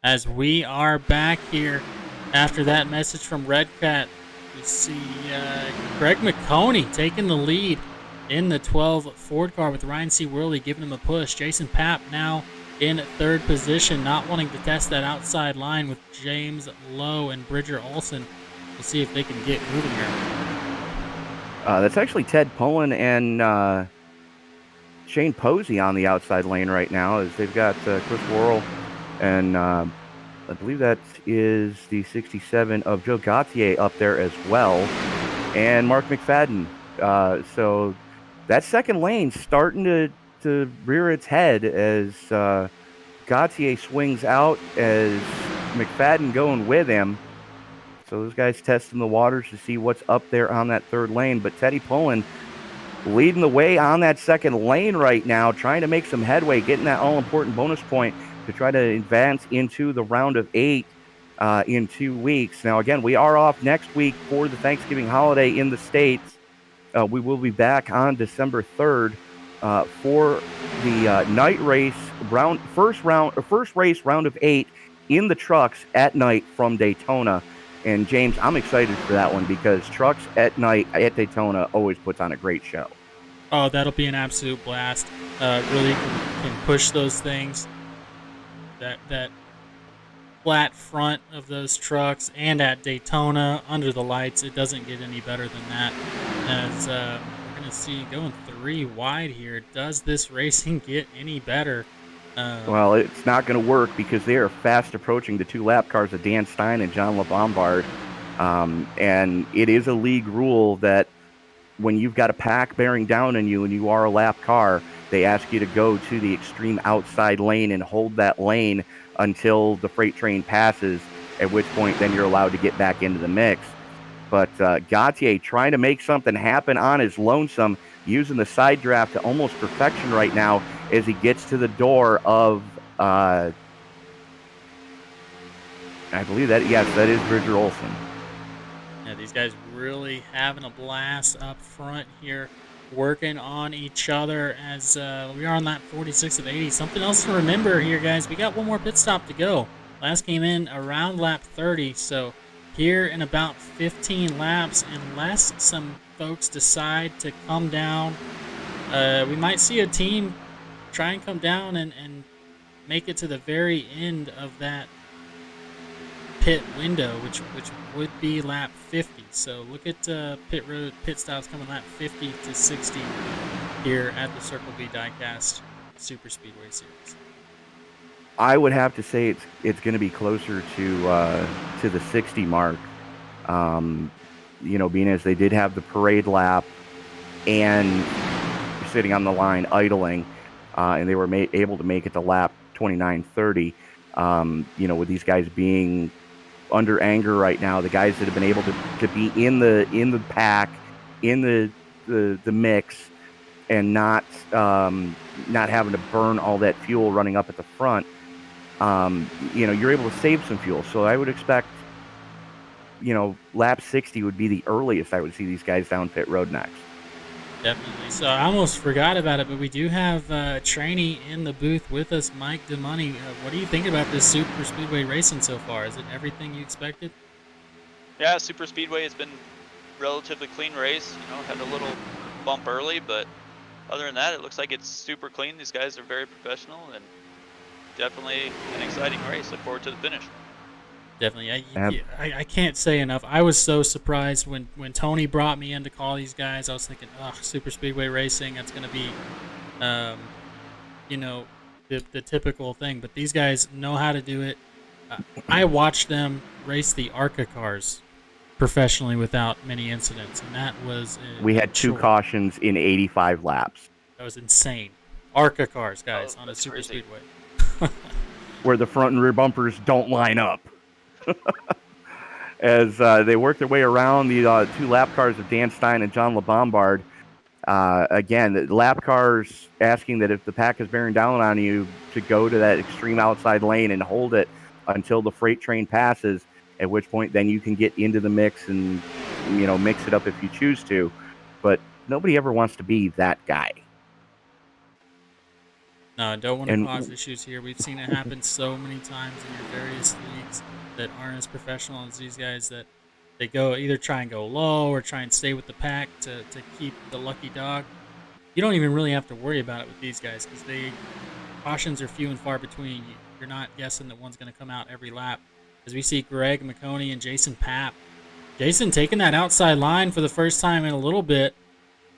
As we are back here after that message from Red Cat, we see Greg McConey taking the lead in the 12 Ford car with Ryan C. Worley giving him a push. Jason Papp now in third position, not wanting to test that outside line with James Lowe and Bridger Olson. We'll see if they can get moving here. That's actually Ted Pullen and Shane Posey on the outside lane right now, as they've got Chris Worrell and I believe that is the 67 of Joe Gauthier up there as well, and Mark McFadden. So that second lane starting to rear its head as Gauthier swings out, as McFadden going with him. So those guys testing the waters to see what's up there on that third lane. But Teddy Pullen leading the way on that second lane right now, trying to make some headway, getting that all-important bonus point to try to advance into the round of 8 in 2 weeks. Now, again, we are off next week for the Thanksgiving holiday in the States. We will be back on December 3rd for the night race first race round of 8 in the trucks at night from Daytona. And James, I'm excited for that one because trucks at night at Daytona always puts on a great show. Oh, that'll be an absolute blast. Really can push those things. flat front of those trucks, and at Daytona under the lights, it doesn't get any better than that. As we're going to see going 3 wide here. Does this racing get any better? Well, it's not going to work because they are fast approaching the 2 lap cars of Dan Stein and John LeBombard. And it is a league rule that when you've got a pack bearing down on you and you are a lap car, they ask you to go to the extreme outside lane and hold that lane until the freight train passes, at which point then you're allowed to get back into the mix. But Gautier trying to make something happen on his lonesome, using the side draft to almost perfection right now as he gets to the door of, I believe that, yes, that is Bridger Olson. Yeah, these guys really having a blast up front here, working on each other as we are on lap 46 of 80. Something else to remember here, guys. We got one more pit stop to go. Last came in around lap 30, so here in about 15 laps, unless some folks decide to come down, we might see a team try and come down and make it to the very end of that pit window, which would be lap 50. So look at pit stops coming lap 50 to 60 here at the Circle B Diecast Superspeedway Series. I would have to say it's going to be closer to the 60 mark. Being as they did have the parade lap and sitting on the line idling, and they were able to make it to lap 29:30. With these guys being under anger right now, the guys that have been able to be in the pack, in the mix, and not having to burn all that fuel running up at the front. You're able to save some fuel. So I would expect, lap 60 would be the earliest I would see these guys down pit road next. Definitely. So I almost forgot about it, but we do have a trainee in the booth with us, Mike DeMoney. What do you think about this Super Speedway racing so far? Is it everything you expected? Yeah, Super Speedway has been relatively clean race. Had a little bump early, but other than that, it looks like it's super clean. These guys are very professional and definitely an exciting race. Look forward to the finish. Definitely. I can't say enough. I was so surprised when Tony brought me in to call these guys. I was thinking, Super Speedway racing, that's going to be, the typical thing. But these guys know how to do it. I watched them race the ARCA cars professionally without many incidents, and that was we had 2 cautions in 85 laps. That was insane. ARCA cars, guys, on a Super crazy. Speedway. Where the front and rear bumpers don't line up. As they work their way around the 2 lap cars of Dan Stein and John LeBombard. Again, the lap cars asking that if the pack is bearing down on you to go to that extreme outside lane and hold it until the freight train passes, at which point then you can get into the mix and mix it up if you choose to. But nobody ever wants to be that guy. No, I don't want to cause issues here. We've seen it happen so many times in your various leagues that aren't as professional as these guys, that they go either try and go low or try and stay with the pack to keep the lucky dog. You don't even really have to worry about it with these guys because cautions are few and far between. You're not guessing that one's going to come out every lap. As we see Greg McConey and Jason Papp. Jason taking that outside line for the first time in a little bit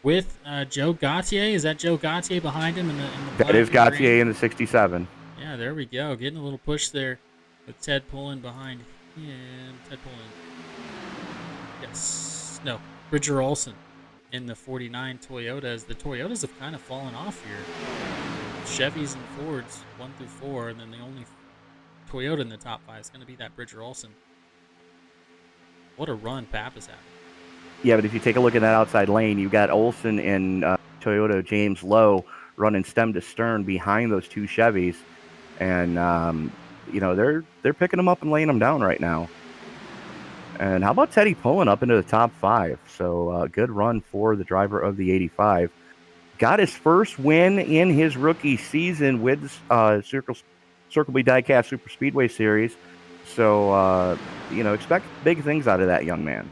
with Joe Gautier. Is that Joe Gautier behind him in the That is Gautier in the 67. Yeah, there we go. Getting a little push there with Ted Pullen behind him. Ted Pullen. Yes. No. Bridger Olson in the 49 Toyotas. The Toyotas have kind of fallen off here. Chevys and Fords, 1 through 4, and then the only Toyota in the top 5 is going to be that Bridger Olson. What a run Papp is having. Yeah, but if you take a look at that outside lane, you've got Olson and Toyota James Lowe running stem to stern behind those 2 Chevys, and they're picking them up and laying them down right now. And how about Teddy Pullen up into the top 5? So good run for the driver of the 85. Got his first win in his rookie season with Circle B Diecast Super Speedway Series. So expect big things out of that young man.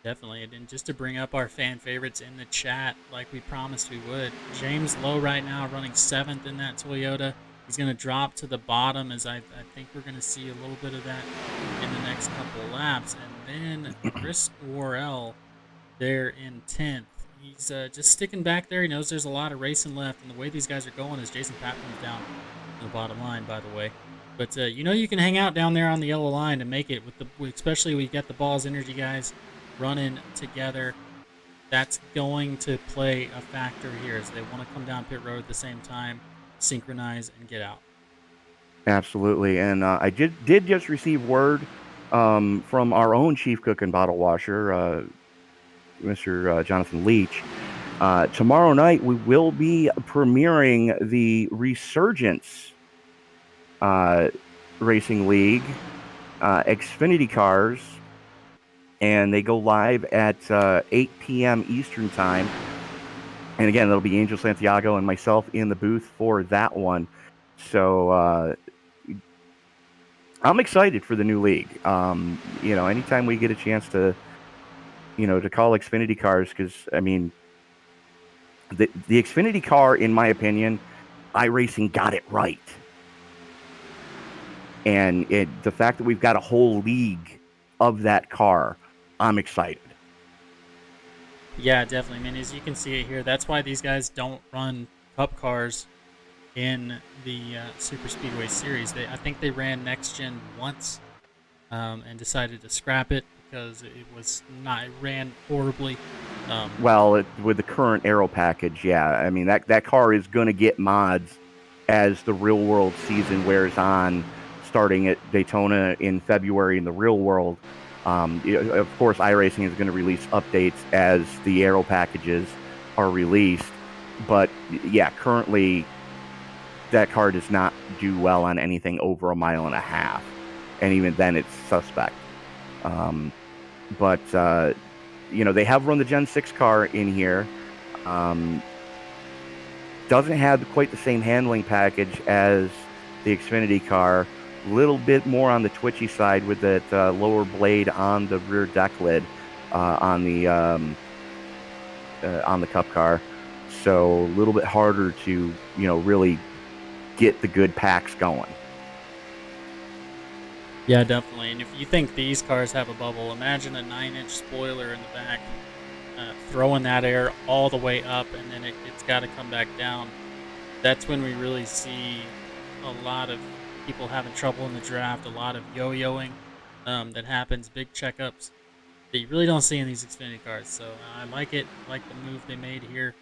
Definitely, and just to bring up our fan favorites in the chat, like we promised we would. James Lowe right now running 7th in that Toyota. He's going to drop to the bottom, as I think we're going to see a little bit of that in the next couple of laps. And then Chris Worrell there in 10th. He's just sticking back there. He knows there's a lot of racing left, and the way these guys are going is Jason Papp comes down to the bottom line, by the way. But you can hang out down there on the yellow line and make it especially when you get the Balls Energy guys running together. That's going to play a factor here as they want to come down pit road at the same time, synchronize, and get out. Absolutely. And I did just receive word from our own chief cook and bottle washer, Mr. Jonathan Leach. Tomorrow night, we will be premiering the Resurgence Racing League Xfinity cars, and they go live at 8 p.m. Eastern Time. And again, it'll be Angel Santiago and myself in the booth for that one. So I'm excited for the new league. Anytime we get a chance to call Xfinity cars, because I mean, the Xfinity car, in my opinion, iRacing got it right. And the fact that we've got a whole league of that car, I'm excited. Yeah, definitely. I mean, as you can see it here, that's why these guys don't run Cup cars in the Superspeedway series. I think they ran Next Gen once and decided to scrap it because it ran horribly. With the current aero package, yeah. I mean, that car is going to get mods as the real world season wears on, starting at Daytona in February in the real world. Of course, iRacing is going to release updates as the aero packages are released. But yeah, currently that car does not do well on anything over 1.5 miles. And even then it's suspect. But they have run the Gen 6 car in here. Doesn't have quite the same handling package as the Xfinity car. A little bit more on the twitchy side with that lower blade on the rear deck lid on the Cup car. So a little bit harder to really get the good packs going. Yeah, definitely. And if you think these cars have a bubble, imagine a 9-inch spoiler in the back, throwing that air all the way up, and then it's got to come back down. That's when we really see a lot of people having trouble in the draft, a lot of yo-yoing that happens, big checkups that you really don't see in these Xfinity cars. So I like it. I like the move they made here.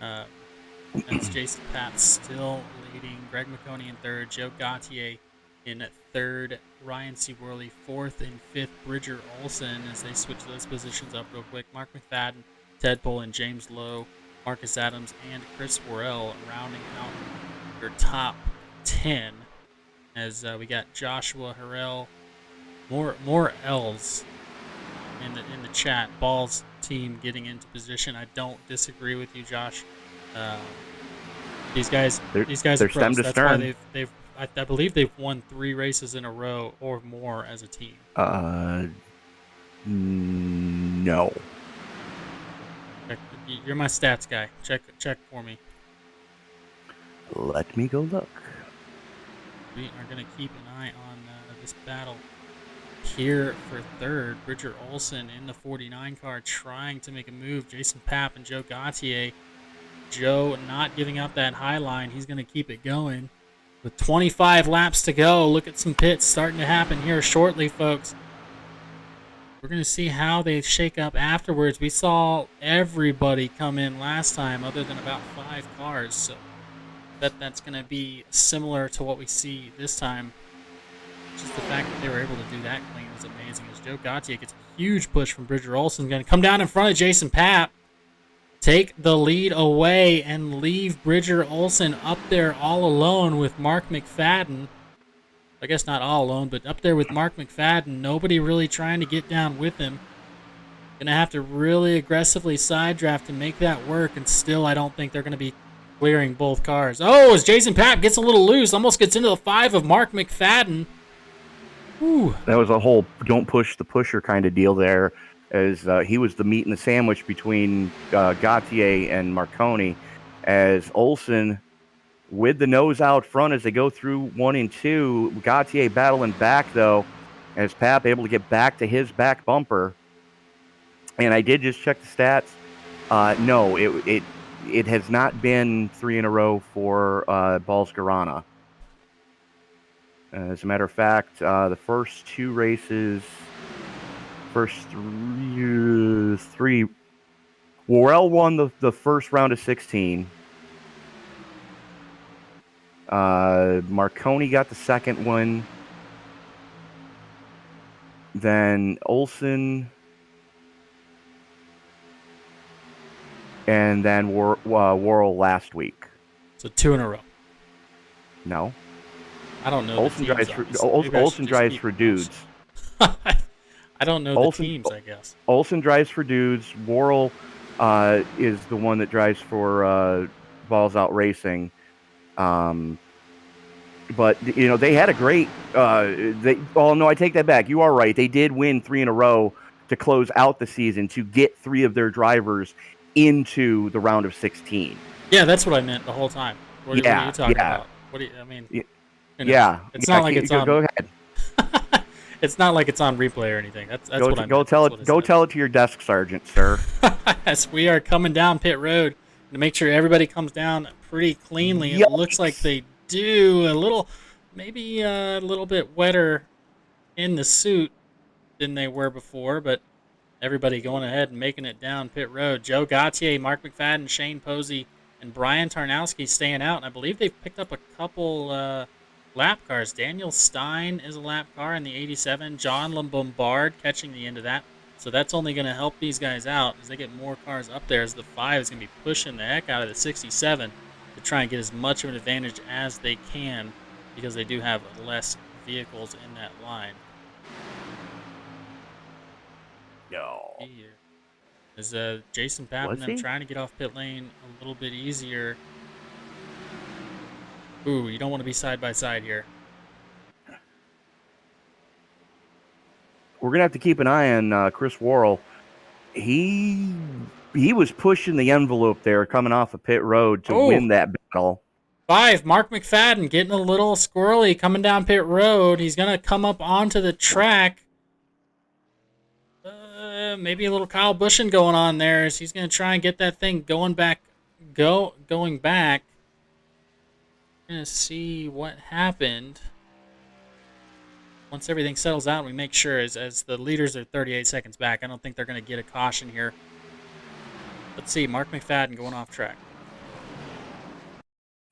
That's Jason Papp still leading, Greg McConey in third, Joe Gautier in third, Ryan C. Worley fourth, and fifth, Bridger Olson, as they switch those positions up real quick. Mark McFadden, Ted Poland, James Lowe, Marcus Adams, and Chris Worrell rounding out your top 10. As we got Joshua Harrell, more L's in the chat. Balls team getting into position. I don't disagree with you, Josh. These guys are pros. That's why I believe they've won 3 races in a row or more as a team. No. You're my stats guy. Check for me. Let me go look. We are going to keep an eye on this battle here for third. Bridger Olson in the 49 car trying to make a move. Jason Papp and Joe Gautier. Joe not giving up that high line. He's going to keep it going. With 25 laps to go, look at some pits starting to happen here shortly, folks. We're going to see how they shake up afterwards. We saw everybody come in last time other than about 5 cars, so that's going to be similar to what we see this time. Just the fact that they were able to do that clean was amazing. As Joe Gautier gets a huge push from Bridger Olson, going to come down in front of Jason Papp, take the lead away, and leave Bridger Olson up there all alone with Mark McFadden. I guess not all alone, but up there with Mark McFadden. Nobody really trying to get down with him. Going to have to really aggressively side draft to make that work, and still I don't think they're going to be clearing both cars. Oh, as Jason Papp gets a little loose, almost gets into the 5 of Mark McFadden. Whew. That was a whole don't push the pusher kind of deal there, as he was the meat in the sandwich between Gautier and Marconi, as Olson with the nose out front as they go through 1 and 2. Gautier battling back, though, as Pap able to get back to his back bumper. And I did just check the stats. No, it has not been 3 in a row for Balls Garana. As a matter of fact, the first 2 races, first three, Worrell won the first round of 16. Marconi got the second one. Then Olson. And then Worrell last week. So 2 in a row. No. I don't know. Olson drives for dudes. I don't know the teams, I guess. Olson drives for dudes. Worrell is the one that drives for Balls Out Racing. But they had a great. No, I take that back. You are right. They did win 3 in a row to close out the season to get 3 of their drivers into the round of 16. Yeah, that's what I meant the whole time. What are you talking about? What do you? I mean. It's not like it's on. Go ahead. It's not like it's on replay or anything. That's what I meant. Go tell it to your desk sergeant, sir. As we are coming down pit road to make sure everybody comes down pretty cleanly. Yikes. It looks like they do maybe a little bit wetter in the suit than they were before, but everybody going ahead and making it down pit road. Joe Gautier, Mark McFadden, Shane Posey, and Brian Tarnowski staying out. And I believe they've picked up a couple lap cars. Daniel Stein is a lap car in the 87. John Lombard catching the end of that. So that's only going to help these guys out as they get more cars up there, as the 5 is going to be pushing the heck out of the 67 to try and get as much of an advantage as they can, because they do have less vehicles in that line. No. Is Jason Papp and them trying to get off pit lane a little bit easier. Ooh, you don't want to be side by side here. We're going to have to keep an eye on Chris Worrell. He was pushing the envelope there coming off of pit road to win that battle. 5, Mark McFadden getting a little squirrely coming down pit road. He's going to come up onto the track. Maybe a little Kyle Buschen going on there as he's going to try and get that thing going back. Going back. Going to see what happened. Once everything settles out, we make sure as the leaders are 38 seconds back. I don't think they're going to get a caution here. Let's see, Mark McFadden going off track.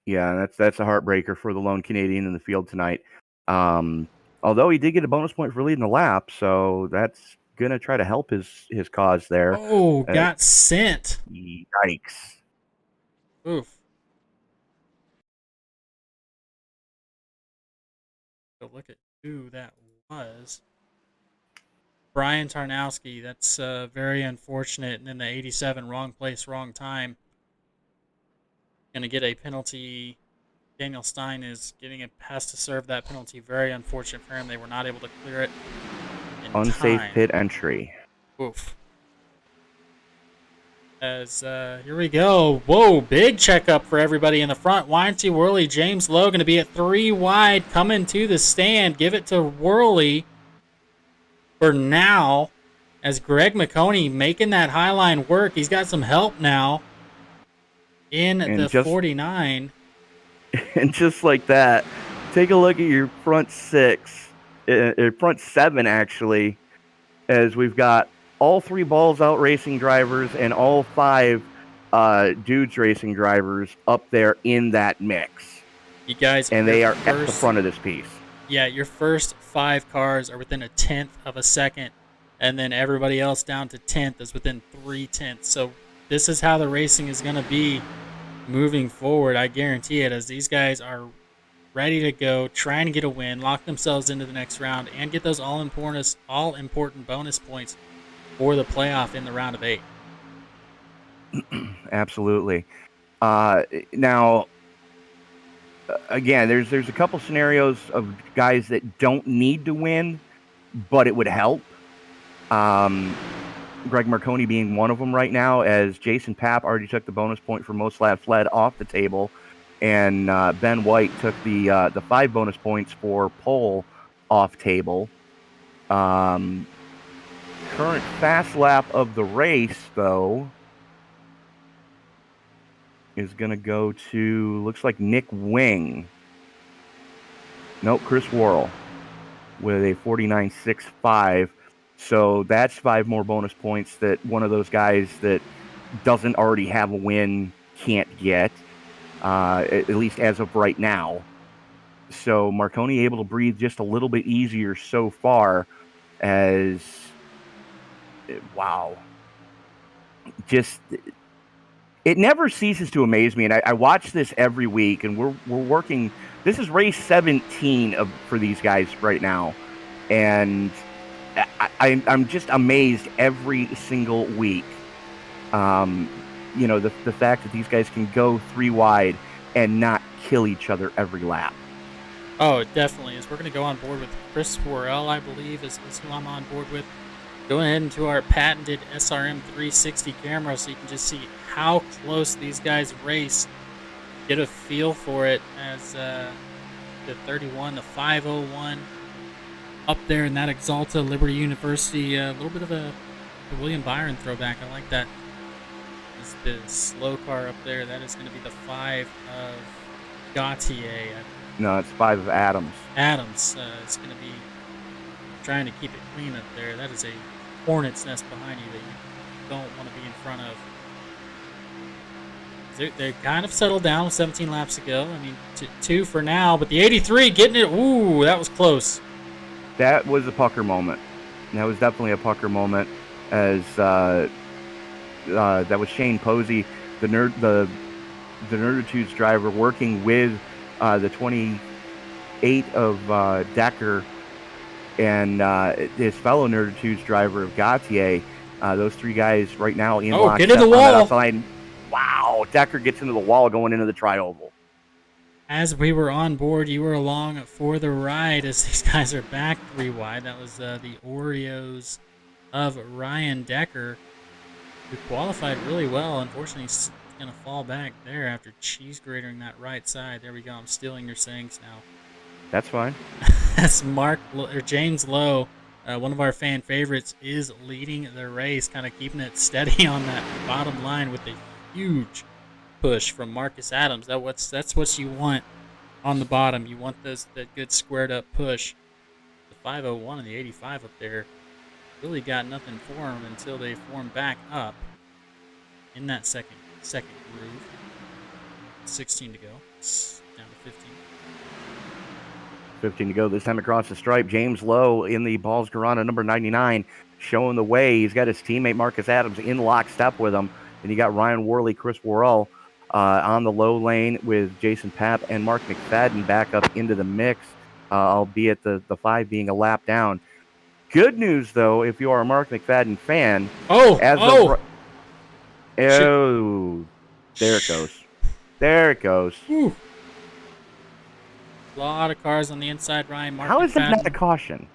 Yeah, that's a heartbreaker for the lone Canadian in the field tonight. Although he did get a bonus point for leading the lap, so that's going to try to help his cause there. Oh, got sent. Yikes. Oof. So look at who that was. Brian Tarnowski. That's very unfortunate. And then the 87, wrong place, wrong time. Going to get a penalty. Daniel Stein has to serve that penalty. Very unfortunate for him. They were not able to clear it in unsafe time. Pit entry. Oof. As here we go. Whoa, big checkup for everybody in the front. Weinty, Worley, James Lowe going to be at 3 wide, coming to the stand. Give it to Worley for now. As Greg McConey making that high line work. He's got some help now in the 49. And just like that, take a look at your front 6, front 7 actually, as we've got all 3 Balls Out Racing drivers and all 5 Dudes Racing drivers up there in that mix. You guys, and they are at the front of this piece. Yeah, your first 5 cars are within a 1/10 of a second, and then everybody else down to 10th is within 3/10. So this is how the racing is going to be moving forward. I guarantee it, as these guys are ready to go, trying to get a win, lock themselves into the next round, and get those all-important bonus points for the playoff in the round of 8. Absolutely. Now, again, there's a couple scenarios of guys that don't need to win, but it would help. Greg Marconi being one of them right now, as Jason Papp already took the bonus point for most laps led off the table. and Ben White took the 5 bonus points for pole off table. Current fast lap of the race, though, is going to go to, looks like Nick Wing. Nope, Chris Worrell with a 49.65. So that's 5 more bonus points that one of those guys that doesn't already have a win can't get, at least as of right now. So Marconi able to breathe just a little bit easier so far as, wow, just, it never ceases to amaze me. And I watch this every week, and we're working, this is race 17 for these guys right now. And I'm just amazed every single week. The fact that these guys can go 3 wide and not kill each other every lap. Oh, it definitely is. We're going to go on board with Chris Worrell, I believe, is who I'm on board with. Going ahead into our patented SRM 360 camera so you can just see how close these guys race. Get a feel for it as the 31, the 501 up there in that Exalta Liberty University. A little bit of a William Byron throwback. I like that. It's the slow car up there. That is going to be the 5 of Gautier. No, it's 5 of Adams. Adams is going to be trying to keep it clean up there. That is a hornet's nest behind you that you don't want to be in front of. They kind of settled down with 17 laps to go. I mean, 2 for now, but the 83 getting it. Ooh, that was close. That was a pucker moment. That was definitely a pucker moment, as that was Shane Posey, the Nerditudes driver, working with the 28 of Decker and his fellow Nerditudes driver of Gautier. Those 3 guys right now in lockstep. Get in the wall! Outside. Wow, Decker gets into the wall going into the tri-oval. As we were on board, you were along for the ride as these guys are back 3 wide. That was the Oreos of Ryan Decker, who qualified really well. Unfortunately, he's going to fall back there after cheese gratering that right side. There we go. I'm stealing your sayings now. That's fine. That's James Lowe, one of our fan favorites, is leading the race, kind of keeping it steady on that bottom line with a huge push from Marcus Adams. That's what you want on the bottom. You want that good squared up push. The 501 and the 85 up there really got nothing for them until they form back up in that second groove. 16 to go. It's down to 15. 15 to go. This time across the stripe, James Lowe in the Balls Garana number 99, showing the way. He's got his teammate Marcus Adams in lockstep with him. And you got Ryan Worley, Chris Worrell on the low lane with Jason Papp and Mark McFadden back up into the mix, albeit the 5 being a lap down. Good news, though, if you are a Mark McFadden fan. There it goes. There it goes. Whew. A lot of cars on the inside, Ryan. Mark How is McFadden. that not a caution?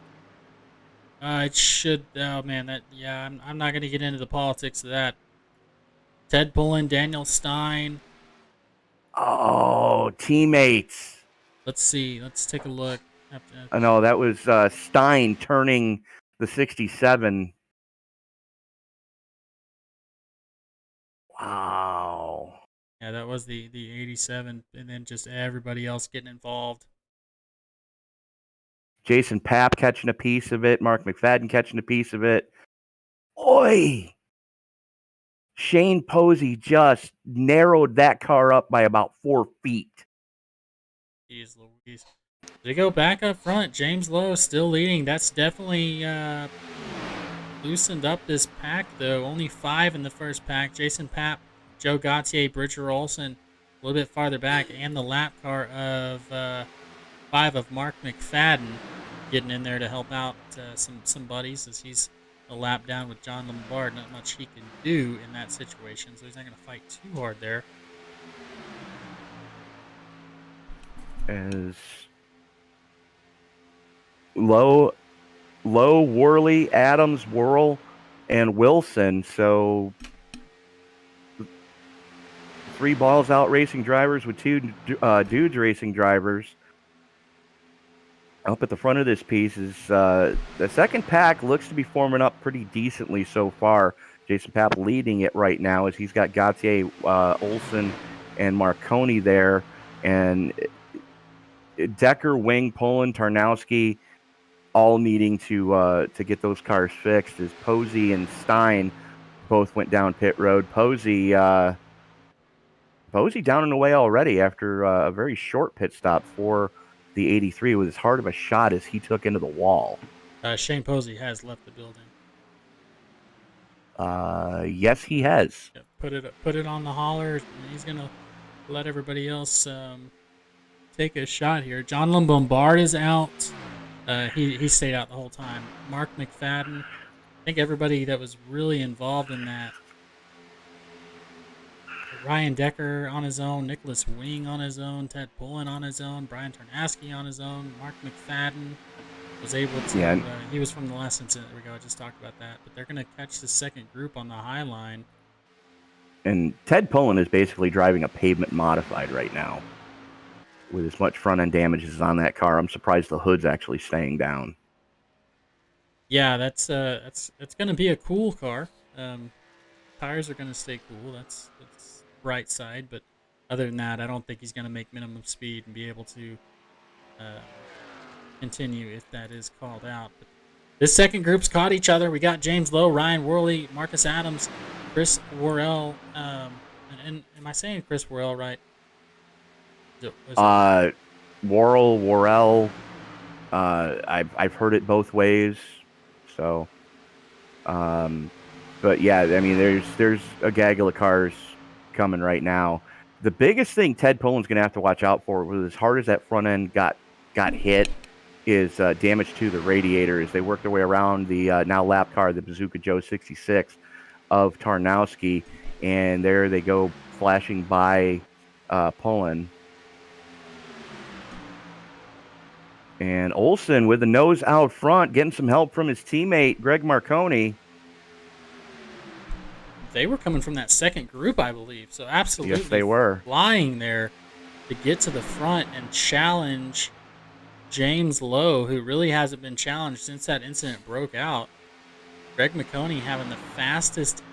It should. Oh man, I'm not gonna get into the politics of that. Ted Pullen, Daniel Stein. Oh, teammates. Let's see. Let's take a look. No, that was Stein turning the 67. Wow. Yeah, that was the 87, and then just everybody else getting involved. Jason Papp catching a piece of it. Mark McFadden catching a piece of it. Oi! Shane Posey just narrowed that car up by about 4 feet. Jeez Louise. They go back up front. James Lowe still leading. That's definitely loosened up this pack, though. Only 5 in the first pack. Jason Papp, Joe Gautier, Bridger Olson a little bit farther back, and the lap car of 5 of Mark McFadden getting in there to help out some buddies as he's a lap down with John Lombard. Not much he can do in that situation, so he's not going to fight too hard there. As Lowe, Worley, Adams, Worrell, and Wilson. So 3 balls out racing drivers with 2 dudes racing drivers. Up at the front of this piece is the second pack looks to be forming up pretty decently so far. Jason Papp leading it right now as he's got Gautier, Olson, and Marconi there. And Decker, Wing, Poland, Tarnowski all needing to get those cars fixed as Posey and Stein both went down pit road. Posey down and away already after a very short pit stop for the 83 with as hard of a shot as he took into the wall. Shane Posey has left the building. Yes, he has. Yeah, put it on the hauler. He's gonna let everybody else take a shot here. John Lombard is out. He stayed out the whole time. Mark McFadden. I think everybody that was really involved in that. Ryan Decker on his own, Nicholas Wing on his own, Ted Pullen on his own, Brian Tarnowski on his own, Mark McFadden was able to. Yeah. He was from the last incident. There we go. I just talked about that. But they're going to catch the second group on the high line. And Ted Pullen is basically driving a pavement modified right now. With as much front end damage as on that car, I'm surprised the hood's actually staying down. Yeah, that's going to be a cool car. Tires are going to stay cool. That's bright side, but other than that, I don't think he's going to make minimum speed and be able to continue if that is called out. But this second group's caught each other. We got James Lowe, Ryan Worley, Marcus Adams, Chris Worrell. And am I saying Chris Worrell right? Worrell. I've heard it both ways. So, but yeah, I mean, there's a gaggle of cars coming right now. The biggest thing Ted Pullen's going to have to watch out for, with as hard as that front end got hit, is damage to the radiator as they work their way around the now lap car, the Bazooka Joe 66 of Tarnowski, and there they go flashing by Pullen. And Olson with the nose out front, getting some help from his teammate Greg Marconi. They were coming from that second group, I believe. So absolutely, yes, they were flying there to get to the front and challenge James Lowe, who really hasn't been challenged since that incident broke out. Greg McConey having the fastest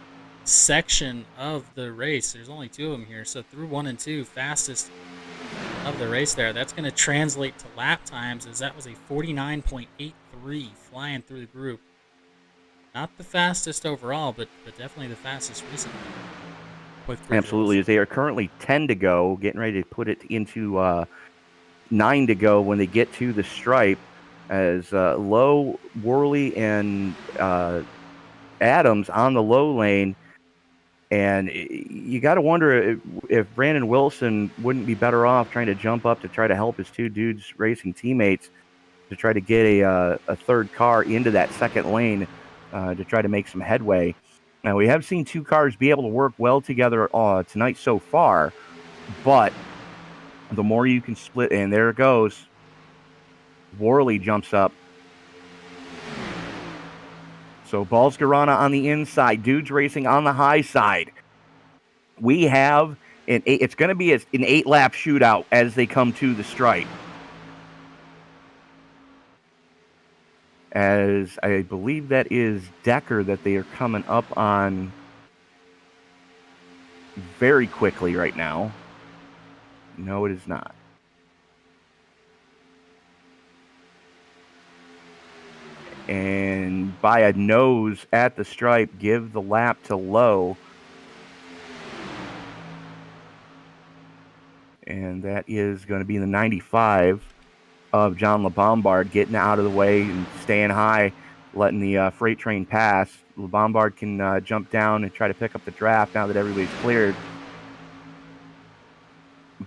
section of the race. There's only 2 of them here, so through 1 and 2, fastest of the race there. That's going to translate to lap times, as that was a 49.83 flying through the group. Not the fastest overall, but definitely the fastest recently. Absolutely, as they are currently 10 to go, getting ready to put it into 9 to go when they get to the stripe, as Lowe, Worley, and Adams on the low lane. And you got to wonder if Brandon Wilson wouldn't be better off trying to jump up to try to help his 2 dudes racing teammates to try to get a third car into that second lane to try to make some headway. Now, we have seen 2 cars be able to work well together tonight so far, but the more you can split, and there it goes. Worley jumps up. So Balsgarana on the inside, dudes racing on the high side. We have it's going to be an 8-lap shootout as they come to the stripe. As I believe that is Decker that they are coming up on very quickly right now. No, it is not. And by a nose at the stripe, give the lap to Lowe. And that is going to be the 95 of John LeBombard, getting out of the way and staying high, letting the freight train pass. LeBombard can jump down and try to pick up the draft now that everybody's cleared.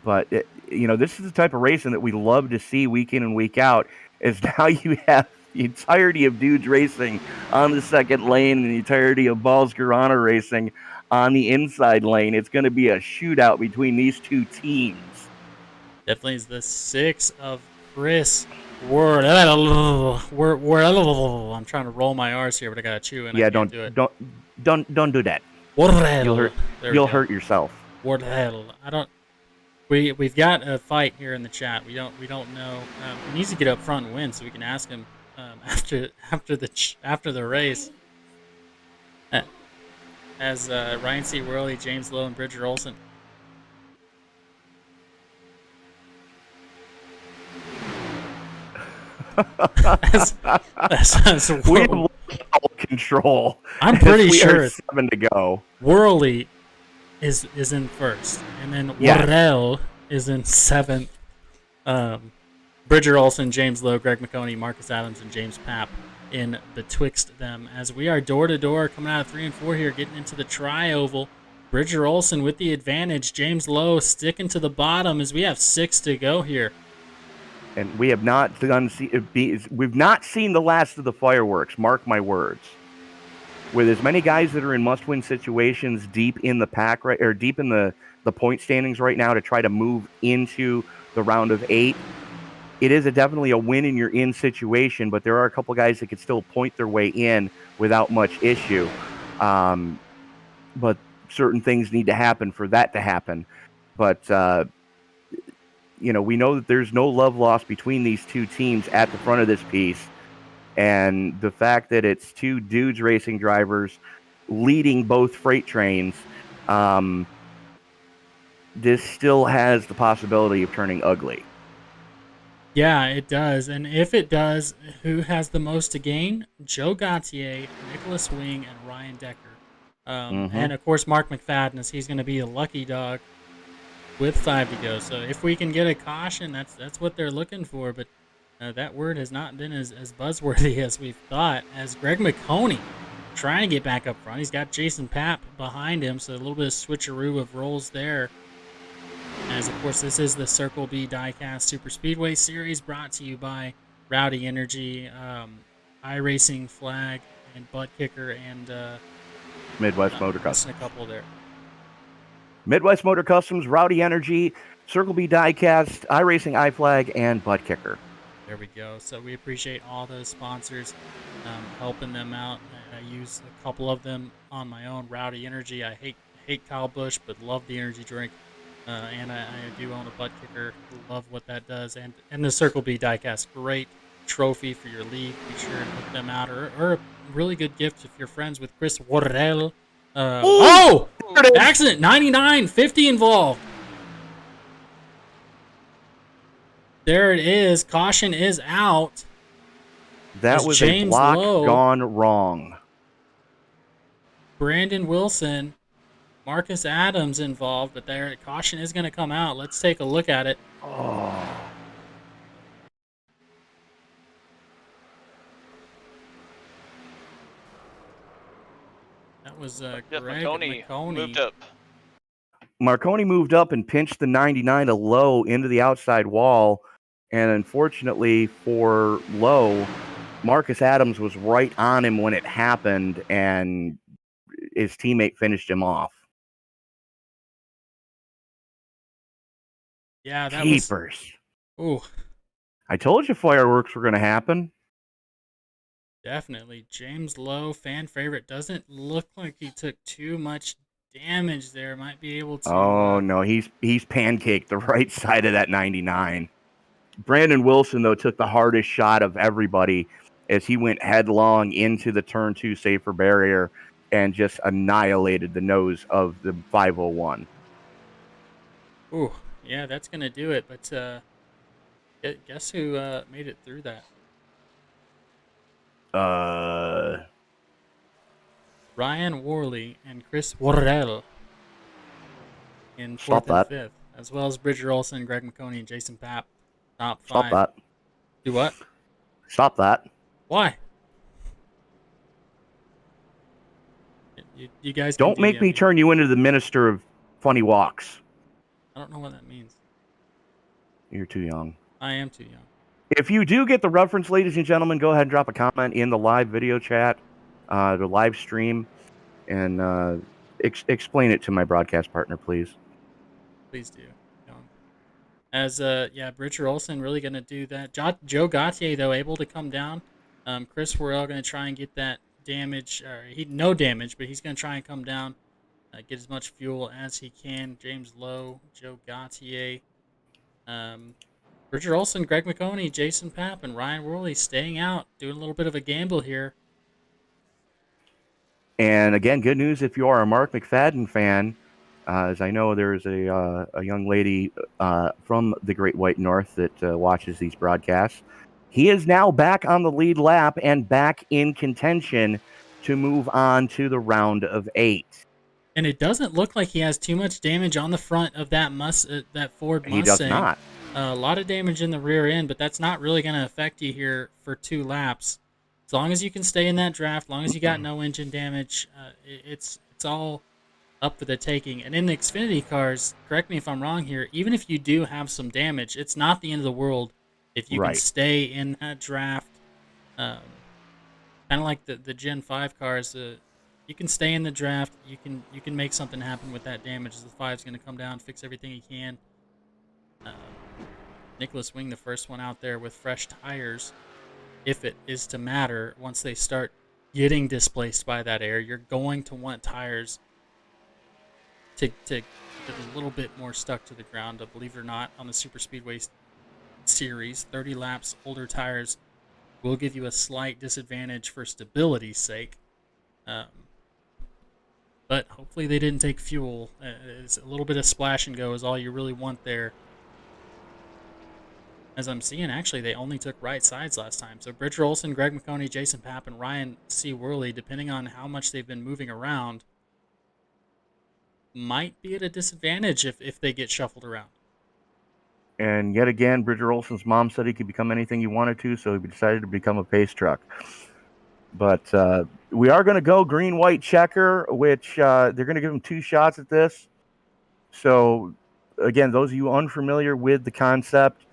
But, this is the type of racing that we love to see week in and week out, is now you have the entirety of dudes racing on the second lane and the entirety of Balsgarana racing on the inside lane. It's going to be a shootout between these 2 teams. Definitely is the 6 of Chris Worrell. I'm trying to roll my R's here, but I got to chew and I can't do it. Don't do that. Worrell. You'll hurt yourself. Wardell. I don't. We've got a fight here in the chat. We don't know. He needs to get up front and win so we can ask him after the race. As Ryan C. Worley, James Lowe, and Bridger Olson. as We have lost all control. I'm pretty We sure are 7 to go. Worley is in first, and then Wardell is in seventh. Bridger Olson, James Lowe, Greg McConey, Marcus Adams, and James Papp in betwixt them. As we are door to door, coming out of 3 and 4 here, getting into the tri-oval. Bridger Olson with the advantage. James Lowe sticking to the bottom as we have 6 to go here. And we have not we've not seen the last of the fireworks. Mark my words. With as many guys that are in must-win situations deep in the pack or deep in the point standings right now to try to move into the round of 8, it is definitely a win in your in situation. But there are a couple guys that could still point their way in without much issue. But certain things need to happen for that to happen. But we know that there's no love lost between these two teams at the front of this piece. And the fact that it's two dudes racing drivers leading both freight trains, this still has the possibility of turning ugly. Yeah, it does. And if it does, who has the most to gain? Joe Gautier, Nicholas Wing, and Ryan Decker. And, of course, Mark McFadden, as he's going to be a lucky dog with 5 to go. So if we can get a caution, that's what they're looking for. But that word has not been as buzzworthy as we've thought. As Greg McConey trying to get back up front. He's got Jason Papp behind him, so a little bit of switcheroo of roles there. As, of course, this is the Circle B Diecast Superspeedway Series brought to you by Rowdy Energy, iRacing Flag, and Butt Kicker, and Midwest Motor Customs. A couple there. Midwest Motor Customs, Rowdy Energy, Circle B Diecast, iRacing, iFlag, and Butt Kicker. There we go. So we appreciate all those sponsors helping them out. I use a couple of them on my own. Rowdy Energy. I hate Kyle Busch, but love the energy drink. And I do own a Butt Kicker. Love what that does. And the Circle B Diecast, great trophy for your league. Be sure to hook them out. Or a really good gift if you're friends with Chris Wardell. Accident. 99, 50 involved. There it is. Caution is out. That was James a block Lowe, gone wrong. Brandon Wilson, Marcus Adams involved, but there caution is going to come out. Let's take a look at it. Oh. That was Greg Marconi moved up. Marconi moved up and pinched the 99 to Lowe into the outside wall. And unfortunately for Lowe, Marcus Adams was right on him when it happened, and his teammate finished him off. Yeah, that Keepers. Ooh. I told you fireworks were going to happen. Definitely. James Lowe, fan favorite. Doesn't look like he took too much damage there. Might be able to. Oh, no. He's pancaked the right side of that 99. Brandon Wilson, though, took the hardest shot of everybody as he went headlong into the turn 2 safer barrier and just annihilated the nose of the 501. Ooh, yeah, that's going to do it. But guess who made it through that? Ryan Worley and Chris Wardell in 4th and 5th, as well as Bridger Olson, Greg McConey, and Jason Papp. Top 5. Stop that. Do what? Stop that. Why? You guys don't make me turn you into the minister of funny walks. I don't know what that means. You're too young. I am too young. If you do get the reference, ladies and gentlemen, go ahead and drop a comment in the live video chat, the live stream, and explain it to my broadcast partner, please. Please do. As Bridger Olson really going to do that. Joe Gautier, though, able to come down. Chris Worrell going to try and get that damage. No damage, but he's going to try and come down get as much fuel as he can. James Lowe, Joe Gautier, Bridger Olson, Greg McConey, Jason Papp, and Ryan Worley staying out, doing a little bit of a gamble here. And again, good news if you are a Mark McFadden fan, as I know there's a young lady from the Great White North that watches these broadcasts. He is now back on the lead lap and back in contention to move on to the round of 8. And it doesn't look like he has too much damage on the front of that that Ford Mustang. He does not. A lot of damage in the rear end, but that's not really going to affect you here for 2 laps. As long as you can stay in that draft, as long as you got no engine damage, it's all up for the taking. And in the Xfinity cars, correct me if I'm wrong here, even if you do have some damage, it's not the end of the world if you can stay in that draft. Kind of like the Gen 5 cars, you can stay in the draft. You can make something happen with that damage. As the 5's going to come down, fix everything he can. Nicholas Wing, the first one out there with fresh tires. If it is to matter, once they start getting displaced by that air, you're going to want tires to get a little bit more stuck to the ground. Believe it or not, on the Superspeedway series, 30 laps, older tires will give you a slight disadvantage for stability's sake. But hopefully they didn't take fuel. It's a little bit of splash and go is all you really want there. As I'm seeing, actually, they only took right sides last time. So Bridger Olson, Greg McConey, Jason Papp, and Ryan C. Worley, depending on how much they've been moving around, might be at a disadvantage if they get shuffled around. And yet again, Bridger Olson's mom said he could become anything he wanted to, so he decided to become a pace truck. But we are going to go green-white checker, which they're going to give him 2 shots at this. So, again, those of you unfamiliar with the concept,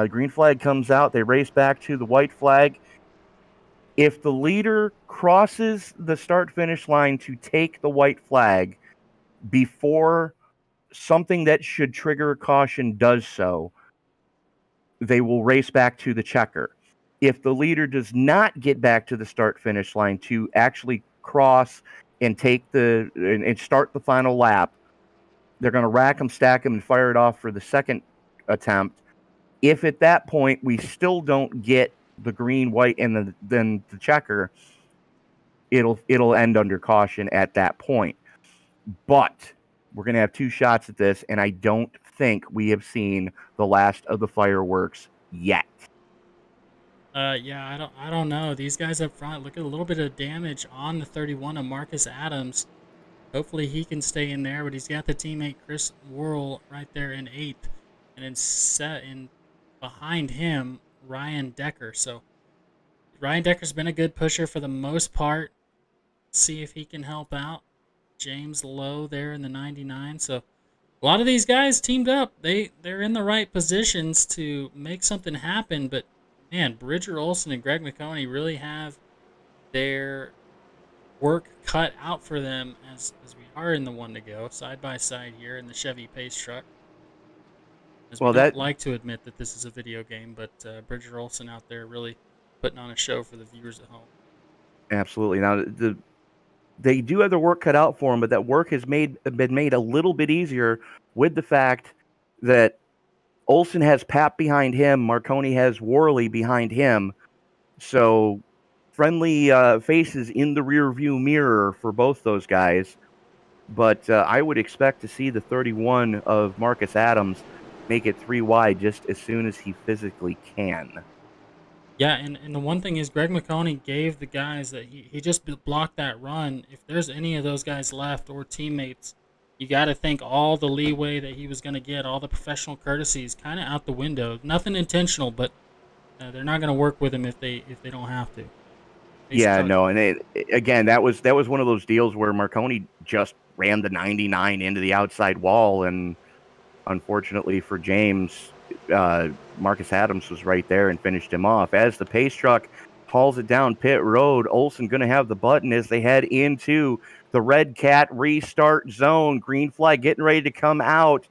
green flag comes out. They race back to the white flag. If the leader crosses the start-finish line to take the white flag before something that should trigger a caution does so, they will race back to the checker. If the leader does not get back to the start-finish line to actually cross and and start the final lap, they're going to rack them, stack them, and fire it off for the second attempt. If at that point we still don't get the green, white, and then the checker, it'll end under caution at that point. But we're going to have 2 shots at this, and I don't think we have seen the last of the fireworks yet. Yeah, I don't know. These guys up front, look at a little bit of damage on the 31 of Marcus Adams. Hopefully he can stay in there, but he's got the teammate Chris Worrell right there in 8th, and then set in behind him Ryan Decker. So Ryan Decker's been a good pusher for the most part. See if he can help out. James Lowe there in the 99. So a lot of these guys teamed up. They're in the right positions to make something happen, but man, Bridger Olson and Greg McConey really have their work cut out for them as we are in the one to go, side by side here in the Chevy Pace truck. As we don't like to admit that this is a video game, but Bridger Olson out there really putting on a show for the viewers at home. Absolutely. Now, they do have their work cut out for them, but that work has been made a little bit easier with the fact that Olson has Papp behind him, Marconi has Worley behind him, so friendly faces in the rear view mirror for both those guys. But I would expect to see the 31 of Marcus Adams make it 3 wide just as soon as he physically can. Yeah, and the one thing is Greg McConey gave the guys that he just blocked that run. If there's any of those guys left or teammates, you got to think all the leeway that he was going to get, all the professional courtesies, kind of out the window. Nothing intentional, but they're not going to work with him if they don't have to. And again, that was one of those deals where Marconi just ran the 99 into the outside wall, and unfortunately for James, Marcus Adams was right there and finished him off. As the pace truck hauls it down pit road, Olson going to have the button as they head into the Red Cat restart zone. Green flag getting ready to come out.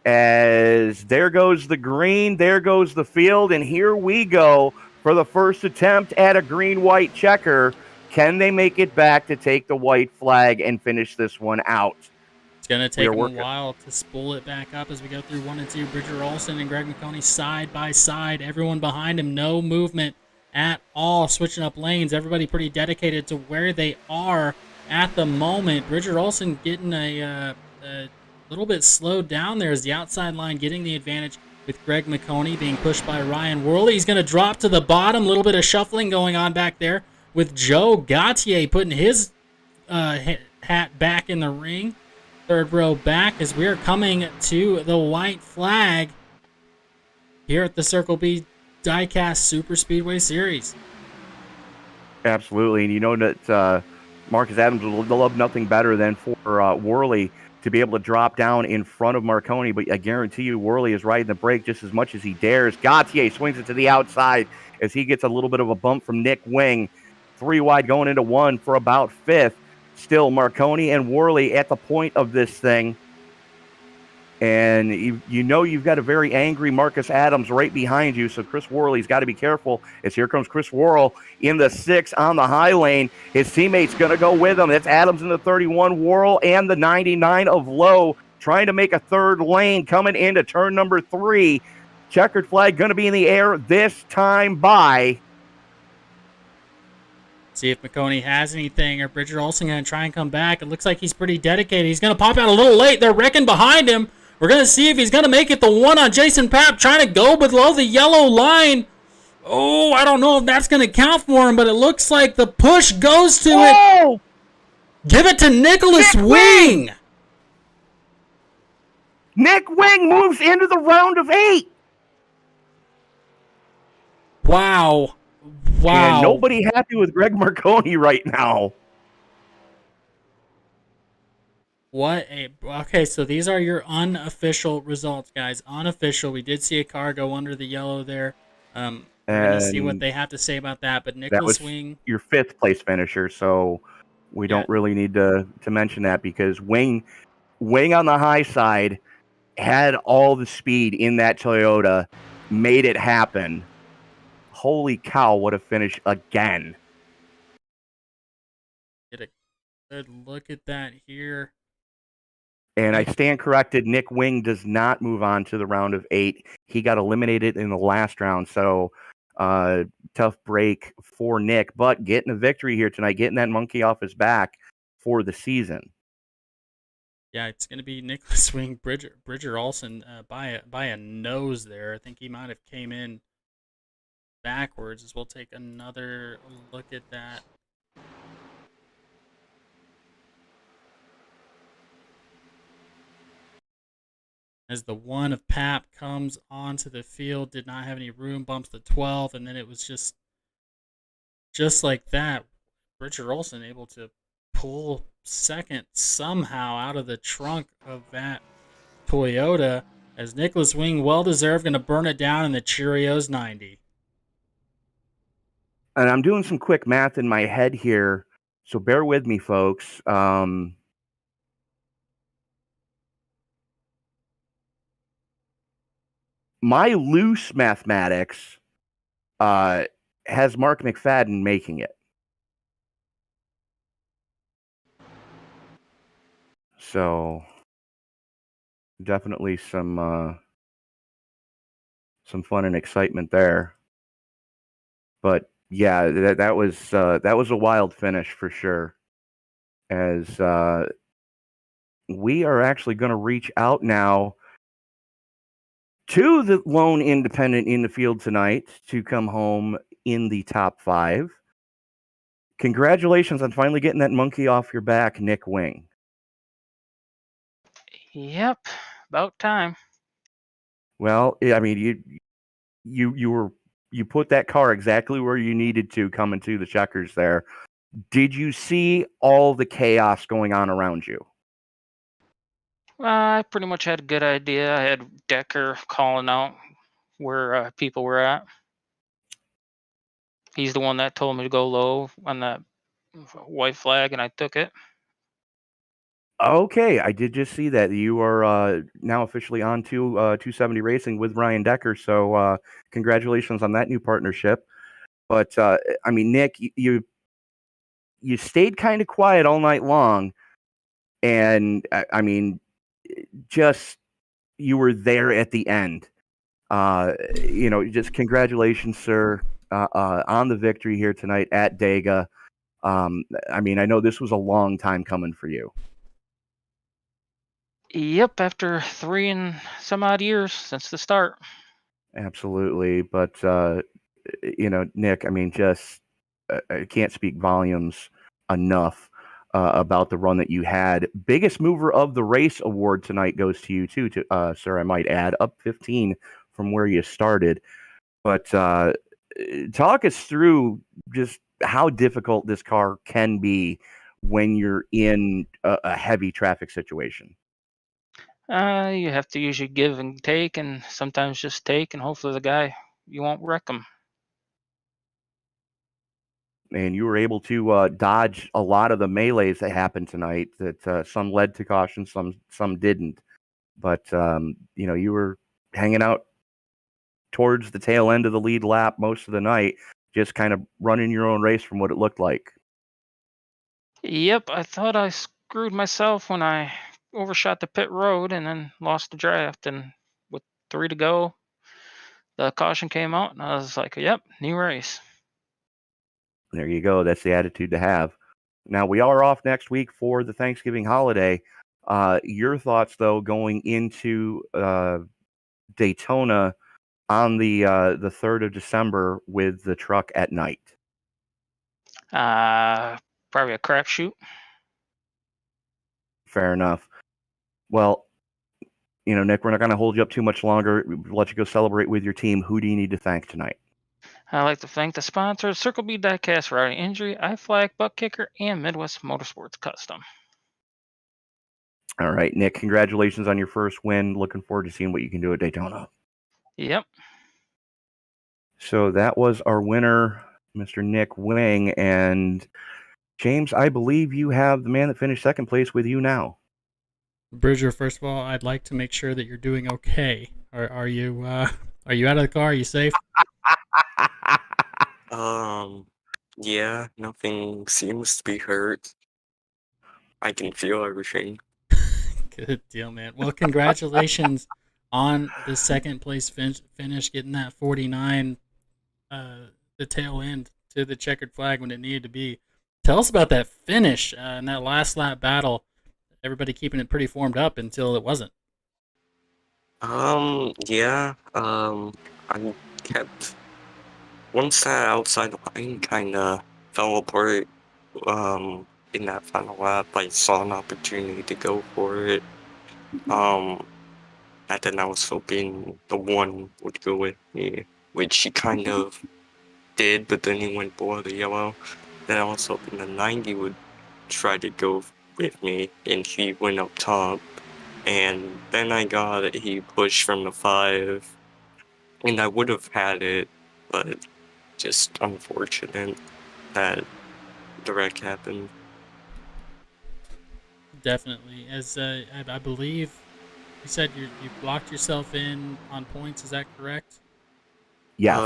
As there goes the green, there goes the field, and here we go for the first attempt at a green-white checker. Can they make it back to take the white flag and finish this one out? It's going to take them a while to spool it back up as we go through 1 and 2. Bridger Olson and Greg McConey side by side. Everyone behind him, no movement at all, switching up lanes. Everybody pretty dedicated to where they are at the moment. Bridger Olson getting a little bit slowed down there as the outside line getting the advantage with Greg McConey being pushed by Ryan Worley. He's going to drop to the bottom. A little bit of shuffling going on back there with Joe Gautier putting his hat back in the ring. Third row back as we're coming to the white flag here at the Circle B Diecast Super Speedway Series. Absolutely, and you know that Marcus Adams would love nothing better than for Worley to be able to drop down in front of Marconi, but I guarantee you Worley is riding the brake just as much as he dares. Gautier swings it to the outside as he gets a little bit of a bump from Nick Wing. 3 wide going into 1 for about 5th. Still Marconi and Worley at the point of this thing. And you know you've got a very angry Marcus Adams right behind you, so Chris Worley's got to be careful as here comes Chris Worrell in the 6 on the high lane. His teammate's going to go with him. That's Adams in the 31, Worrell and the 99 of Lowe trying to make a third lane coming into turn number 3. Checkered flag going to be in the air this time by... See if McConey has anything, or Bridger Olson going to try and come back. It looks like he's pretty dedicated. He's going to pop out a little late. They're wrecking behind him. We're going to see if he's going to make it. The 1 on Jason Papp trying to go below the yellow line. Oh, I don't know if that's going to count for him, but it looks like the push goes to it. Give it to Nicholas Wing. Nick Wing moves into the round of 8. Wow. And nobody happy with Greg Marconi right now. Okay, so these are your unofficial results, guys. Unofficial. We did see a car go under the yellow there. We're going to see what they have to say about that. But Nicholas Wing, your 5th place finisher, so we don't really need to mention that because Wing on the high side had all the speed in that Toyota, made it happen. Holy cow, what a finish again. Get a good look at that here. And I stand corrected. Nick Wing does not move on to the round of 8. He got eliminated in the last round. So tough break for Nick, but getting a victory here tonight, getting that monkey off his back for the season. Yeah, it's going to be Nicholas Wing, Bridger Olson by a nose there. I think he might have came in backwards as we'll take another look at that. As the 1 of Papp comes onto the field, did not have any room, bumps the 12th, and then it was just like that. Bridger Olson able to pull second somehow out of the trunk of that Toyota as Nicholas Wing, well-deserved, going to burn it down in the Cheerios 90. And I'm doing some quick math in my head here, so bear with me, folks. My loose mathematics has Mark McFadden making it. So definitely some fun and excitement there. But yeah, that was a wild finish for sure. As we are actually going to reach out now to the lone independent in the field tonight to come home in the top 5. Congratulations on finally getting that monkey off your back, Nick Wing. Yep, about time. Well, I mean, you put that car exactly where you needed to coming to the checkers there. Did you see all the chaos going on around you? I pretty much had a good idea. I had Decker calling out where people were at. He's the one that told me to go low on that white flag, and I took it. Okay, I did just see that. You are now officially on to 270 Racing with Ryan Decker, so congratulations on that new partnership. But, I mean, Nick, you stayed kind of quiet all night long, and I mean, just you were there at the end. Just congratulations, sir, on the victory here tonight at Dega. I mean, I know this was a long time coming for you. Yep, after 3 and some odd years since the start. Absolutely, but Nick, I mean, just I can't speak volumes enough about the run that you had. Biggest mover of the race award tonight goes to you too, sir. I might add, up 15 from where you started. But talk us through just how difficult this car can be when you're in a heavy traffic situation. You have to usually give and take, and sometimes just take, and hopefully the guy, you won't wreck him. And you were able to dodge a lot of the melees that happened tonight. That some led to caution, some didn't. But you were hanging out towards the tail end of the lead lap most of the night, just kind of running your own race from what it looked like. Yep, I thought I screwed myself when I overshot the pit road and then lost the draft. And with 3 to go, the caution came out, and I was like, yep, new race. There you go. That's the attitude to have. Now, we are off next week for the Thanksgiving holiday. Your thoughts, though, going into Daytona on the 3rd of December with the truck at night? Probably a crapshoot. Fair enough. Well, Nick, we're not going to hold you up too much longer. We'll let you go celebrate with your team. Who do you need to thank tonight? I'd like to thank the sponsors, Circle B Diecast, Routing Injury, iFlag, Butt Kicker, and Midwest Motorsports Custom. All right, Nick, congratulations on your first win. Looking forward to seeing what you can do at Daytona. Yep. So that was our winner, Mr. Nick Wing. And James, I believe you have the man that finished second place with you now. Bridger, first of all, I'd like to make sure that you're doing okay. Are you out of the car? Are you safe? Yeah, nothing seems to be hurt. I can feel everything. Good deal, man. Well, congratulations on the second place finish, getting that 49, the tail end to the checkered flag when it needed to be. Tell us about that finish and that last lap battle. Everybody keeping it pretty formed up until it wasn't. Yeah, I kept, once that outside line kinda fell apart, in that final lap, I saw an opportunity to go for it. And then I was hoping the one would go with me, which he kind of did, but then he went below the yellow. Then I was hoping the 90 would try to go with me, and he went up top. And then I got it, he pushed from the 5, and I would have had it, but just unfortunate that the wreck happened. Definitely. As I believe you said you blocked yourself in on points. Is that correct? Yes.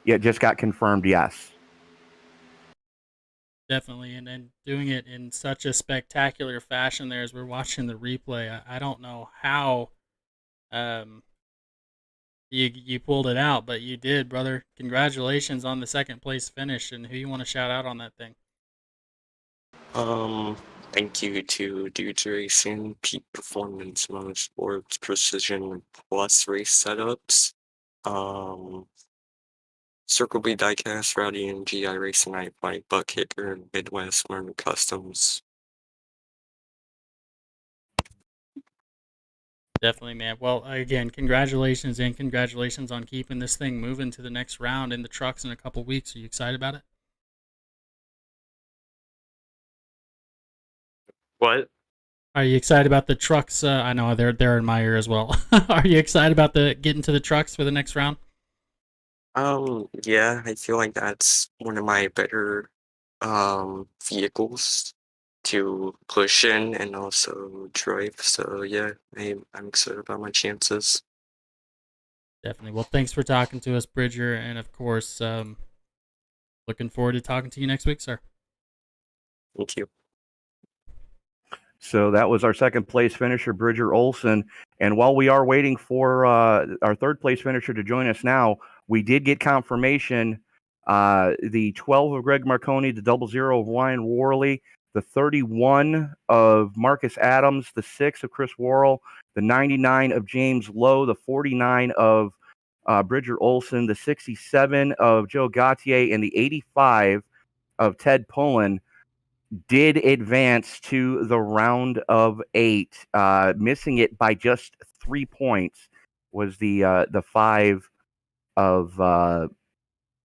Yeah, it just got confirmed, yes. Definitely, and doing it in such a spectacular fashion there as we're watching the replay. I don't know how you pulled it out, but you did, brother. Congratulations on the second place finish, and who you want to shout out on that thing? Thank you to Dudes Racing, Peak Performance Motorsports, Precision Plus Race Setups, Circle B Diecast, Rowdy and GI Racing, iFlight, Butt Kicker, and Midwest Motor Customs. Definitely, man. Well, again, congratulations and congratulations on keeping this thing moving to the next round in the trucks in a couple weeks. Are you excited about it? What? Are you excited about the trucks? I know they're in my ear as well. Are you excited about the getting to the trucks for the next round? Yeah, I feel like that's one of my better vehicles to push in and also drive. So yeah, I'm excited about my chances. Definitely. Well, thanks for talking to us, Bridger, and of course, looking forward to talking to you next week, sir. Thank you. So that was our second place finisher, Bridger Olson. And while we are waiting for our third place finisher to join us now, we did get confirmation. The 12 of Greg Marconi, the 00 of Ryan Worley, the 31 of Marcus Adams, the 6 of Chris Worrell, the 99 of James Lowe, the 49 of Bridger Olson, the 67 of Joe Gautier, and the 85 of Ted Pullen did advance to the round of 8, missing it by just 3 points. Was the 5 of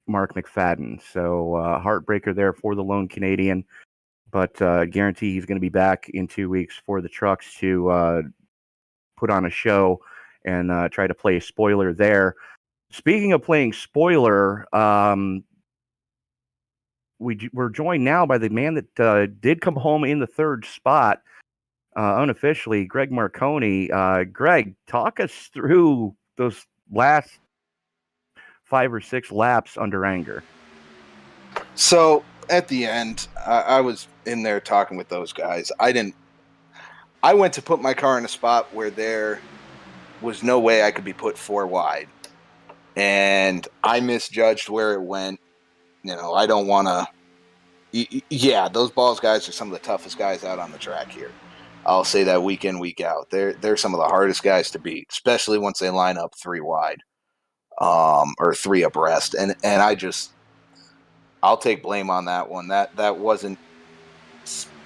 Mark McFadden. So heartbreaker there for the lone Canadian, but guarantee he's going to be back in 2 weeks for the trucks to put on a show and try to play a spoiler there. Speaking of playing spoiler, we're joined now by the man that did come home in the third spot unofficially, Greg Marconi. Greg, talk us through those last 5 or 6 laps under anger. So at the end, I was in there talking with those guys. I went to put my car in a spot where there was no way I could be put 4 wide. And I misjudged where it went. I don't want to. Yeah, those balls guys are some of the toughest guys out on the track here. I'll say that week in, week out. They're some of the hardest guys to beat, especially once they line up 3 wide, or 3 abreast. And I'll take blame on that one. That wasn't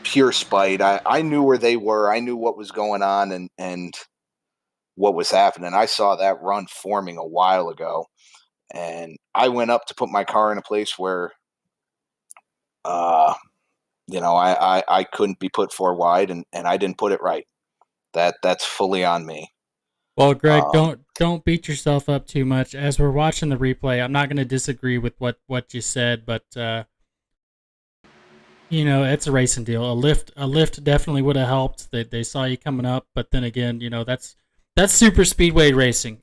pure spite. I knew where they were. I knew what was going on and what was happening. I saw that run forming a while ago. And I went up to put my car in a place where, I couldn't be put 4 wide, and I didn't put it right. That's fully on me. Well, Greg, don't beat yourself up too much. As we're watching the replay, I'm not going to disagree with what you said, but it's a racing deal. A lift definitely would have helped. They saw you coming up, but then again, that's super speedway racing.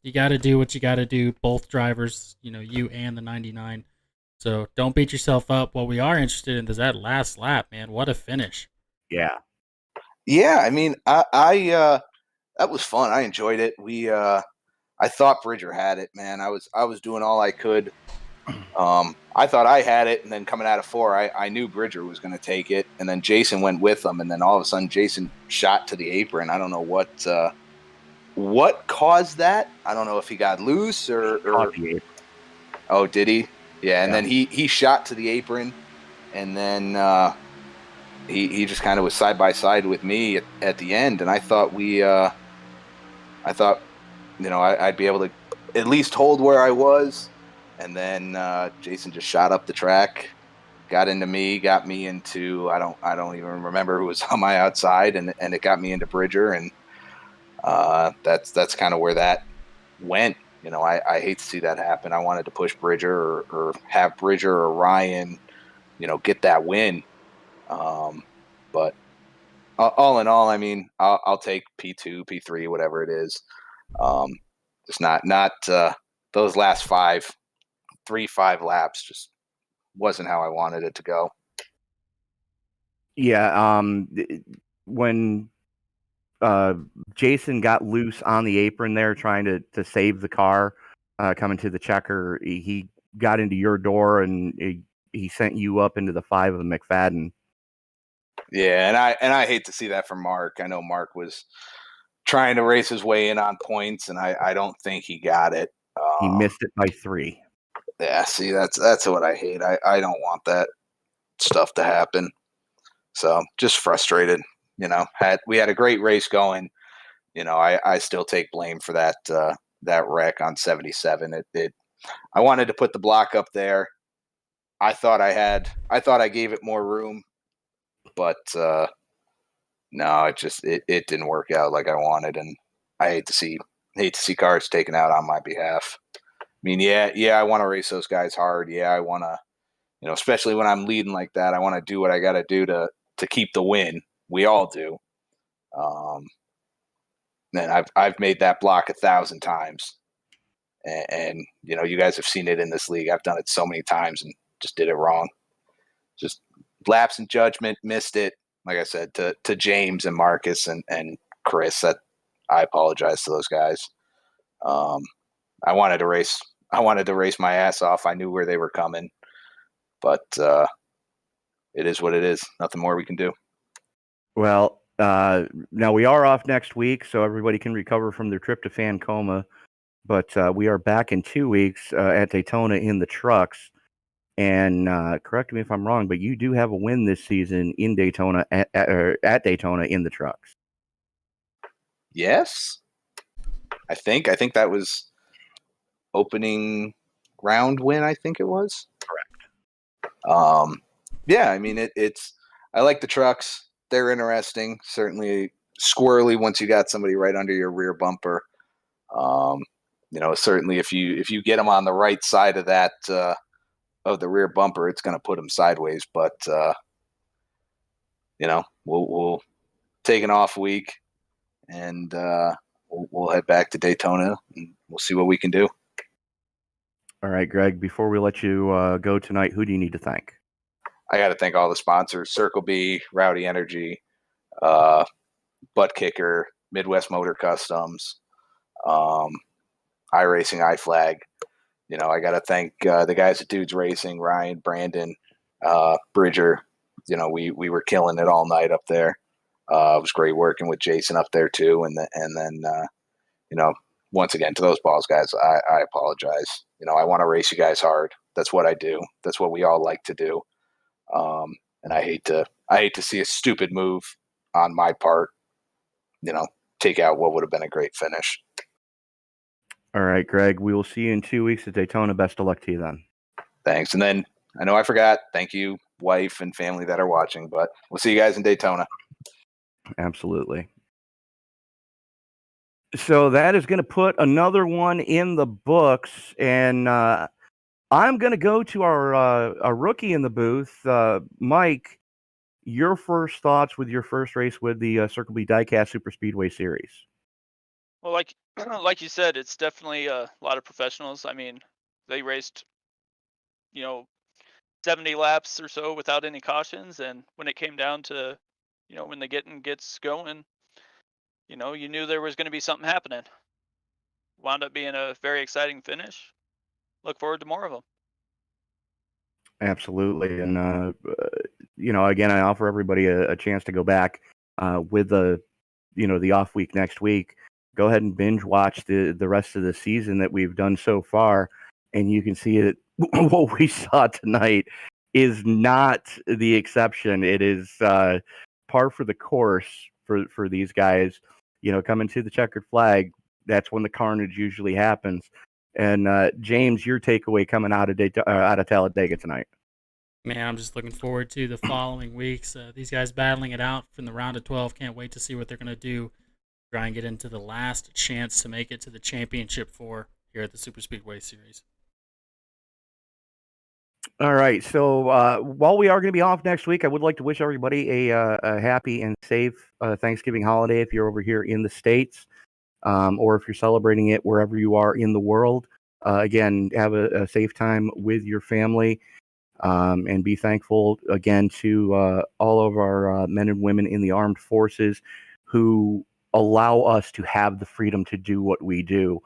You got to do what you got to do. Both drivers, you and the 99. So don't beat yourself up. What we are interested in is that last lap, man. What a finish! Yeah. I mean, I that was fun. I enjoyed it. I thought Bridger had it, man. I was doing all I could. I thought I had it, and then coming out of 4, I knew Bridger was going to take it, and then Jason went with him, and then all of a sudden Jason shot to the apron. I don't know what caused that. I don't know if he got loose or oh, did he? Yeah, and then he shot to the apron, and then he just kind of was side by side with me at the end, and I thought I'd be able to at least hold where I was, and then Jason just shot up the track, got into me, got me into I don't even remember who was on my outside, and it got me into Bridger, and that's kind of where that went. I hate to see that happen. I wanted to push Bridger or have Bridger or Ryan, get that win. But all in all, I mean, I'll take P2, P3, whatever it is. Just not those last 5 laps just wasn't how I wanted it to go. Yeah, when Jason got loose on the apron there trying to save the car coming to the checker, he got into your door and he sent you up into the 5 of McFadden. Yeah, and I hate to see that from Mark. I know Mark was trying to race his way in on points, and I don't think he got it. He missed it by 3. Yeah, see, that's what I hate. I don't want that stuff to happen. So just frustrated. We had a great race going. I still take blame for that wreck on 77. I wanted to put the block up there. I thought I gave it more room, but no, it didn't work out like I wanted, and I hate to see cars taken out on my behalf. I mean, yeah, I want to race those guys hard. Yeah, I want to, especially when I'm leading like that, I want to do what I got to do to keep the win. We all do. And I've made that block 1,000 times, and you guys have seen it in this league. I've done it so many times and just did it wrong. Just lapse in judgment, missed it. Like I said, to James and Marcus and Chris, that I apologize to those guys. I wanted to race my ass off. I knew where they were coming, but it is what it is. Nothing more we can do. Well, now we are off next week, so everybody can recover from their tryptophan coma. But we are back in 2 weeks at Daytona in the trucks. And correct me if I'm wrong, but you do have a win this season in Daytona at Daytona in the trucks. Yes, I think that was opening round win. I think it was correct. Yeah, I mean it's. I like the trucks. They're interesting. Certainly squirrely once you got somebody right under your rear bumper. Certainly if you get them on the right side of that. Of the rear bumper, it's going to put them sideways. But we'll take an off week, and we'll head back to Daytona, and we'll see what we can do. All right, Greg. Before we let you go tonight, who do you need to thank? I got to thank all the sponsors: Circle B, Rowdy Energy, Butt Kicker, Midwest Motor Customs, iRacing, iFlag. I got to thank the guys at Dudes Racing, Ryan, Brandon, Bridger. We were killing it all night up there. It was great working with Jason up there too. And then, once again, to those balls guys, I apologize. I want to race you guys hard. That's what I do. That's what we all like to do. And I hate to see a stupid move on my part, take out what would have been a great finish. All right, Greg, we will see you in 2 weeks at Daytona. Best of luck to you then. Thanks. And then I know I forgot. Thank you, wife and family that are watching, but we'll see you guys in Daytona. Absolutely. So that is going to put another one in the books. And I'm going to go to our rookie in the booth. Mike, your first thoughts with your first race with the Circle B Diecast Superspeedway Series? Well, like you said, it's definitely a lot of professionals. I mean, they raced, 70 laps or so without any cautions, and when it came down to, when the gets going, you knew there was going to be something happening. Wound up being a very exciting finish. Look forward to more of them. Absolutely. And, again, I offer everybody a chance to go back with the off week next week. Go ahead and binge watch the rest of the season that we've done so far. And you can see that what we saw tonight is not the exception. It is par for the course for these guys. Coming to the checkered flag, that's when the carnage usually happens. And James, your takeaway coming out of Talladega tonight? Man, I'm just looking forward to the following weeks. These guys battling it out from the round of 12. Can't wait to see what they're going to do. Try and get into the last chance to make it to the championship four here at the Superspeedway Series. All right. So while we are going to be off next week, I would like to wish everybody a happy and safe Thanksgiving holiday if you're over here in the States, or if you're celebrating it wherever you are in the world. Again, have a safe time with your family, and be thankful again to all of our men and women in the armed forces who allow us to have the freedom to do what we do.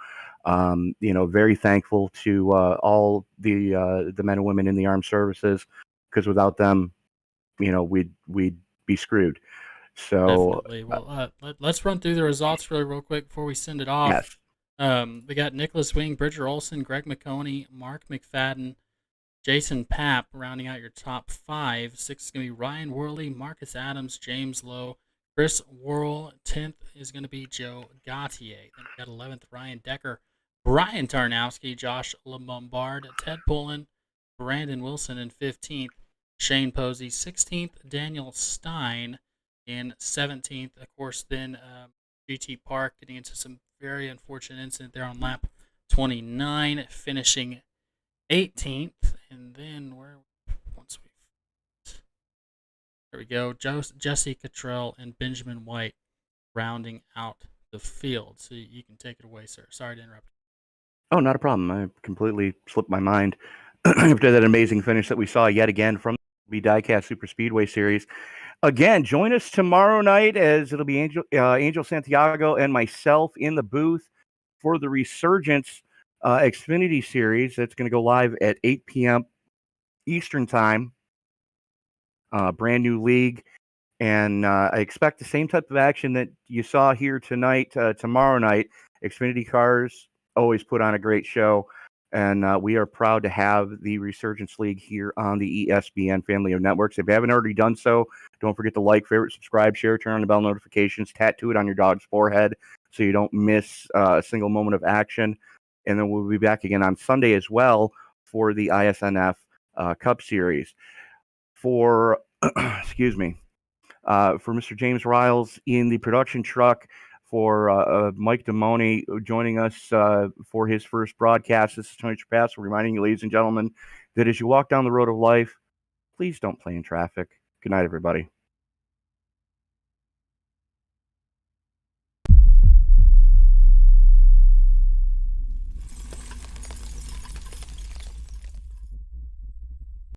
Very thankful to all the men and women in the armed services, because without them, we'd be screwed. So definitely. Well, let's run through the results really real quick before we send it off. Yes. We got Nicholas Wing, Bridger Olson, Greg McConey, Mark McFadden, Jason Papp rounding out your top 5. 6 is going to be Ryan Worley, Marcus Adams, James Lowe, Chris Worrell. 10th is going to be Joe Gautier. Then we got 11th, Ryan Decker, Brian Tarnowski, Josh LeBombard, Ted Pullen, Brandon Wilson in 15th, Shane Posey. 16th, Daniel Stein in 17th. Of course, then GT Park getting into some very unfortunate incident there on lap 29, finishing 18th. And then there we go, Jesse Cottrell and Benjamin White rounding out the field. So you can take it away, sir. Sorry to interrupt. Oh, not a problem. I completely slipped my mind after that amazing finish that we saw yet again from Be Diecast Superspeedway Series. Again, join us tomorrow night as it'll be Angel Santiago and myself in the booth for the Resurgence Xfinity Series. That's going to go live at 8 p.m. Eastern Time. Brand new league. And I expect the same type of action that you saw here tonight, tomorrow night. Xfinity Cars always put on a great show. And we are proud to have the Resurgence League here on the ESPN family of networks. If you haven't already done so, don't forget to like, favorite, subscribe, share, turn on the bell notifications, tattoo it on your dog's forehead so you don't miss a single moment of action. And then we'll be back again on Sunday as well for the ISNF Cup Series. For, excuse me, for Mr. James Riles in the production truck, for Mike Damoni joining us for his first broadcast. This is Tony Trapasso reminding you, ladies and gentlemen, that as you walk down the road of life, please don't play in traffic. Good night, everybody.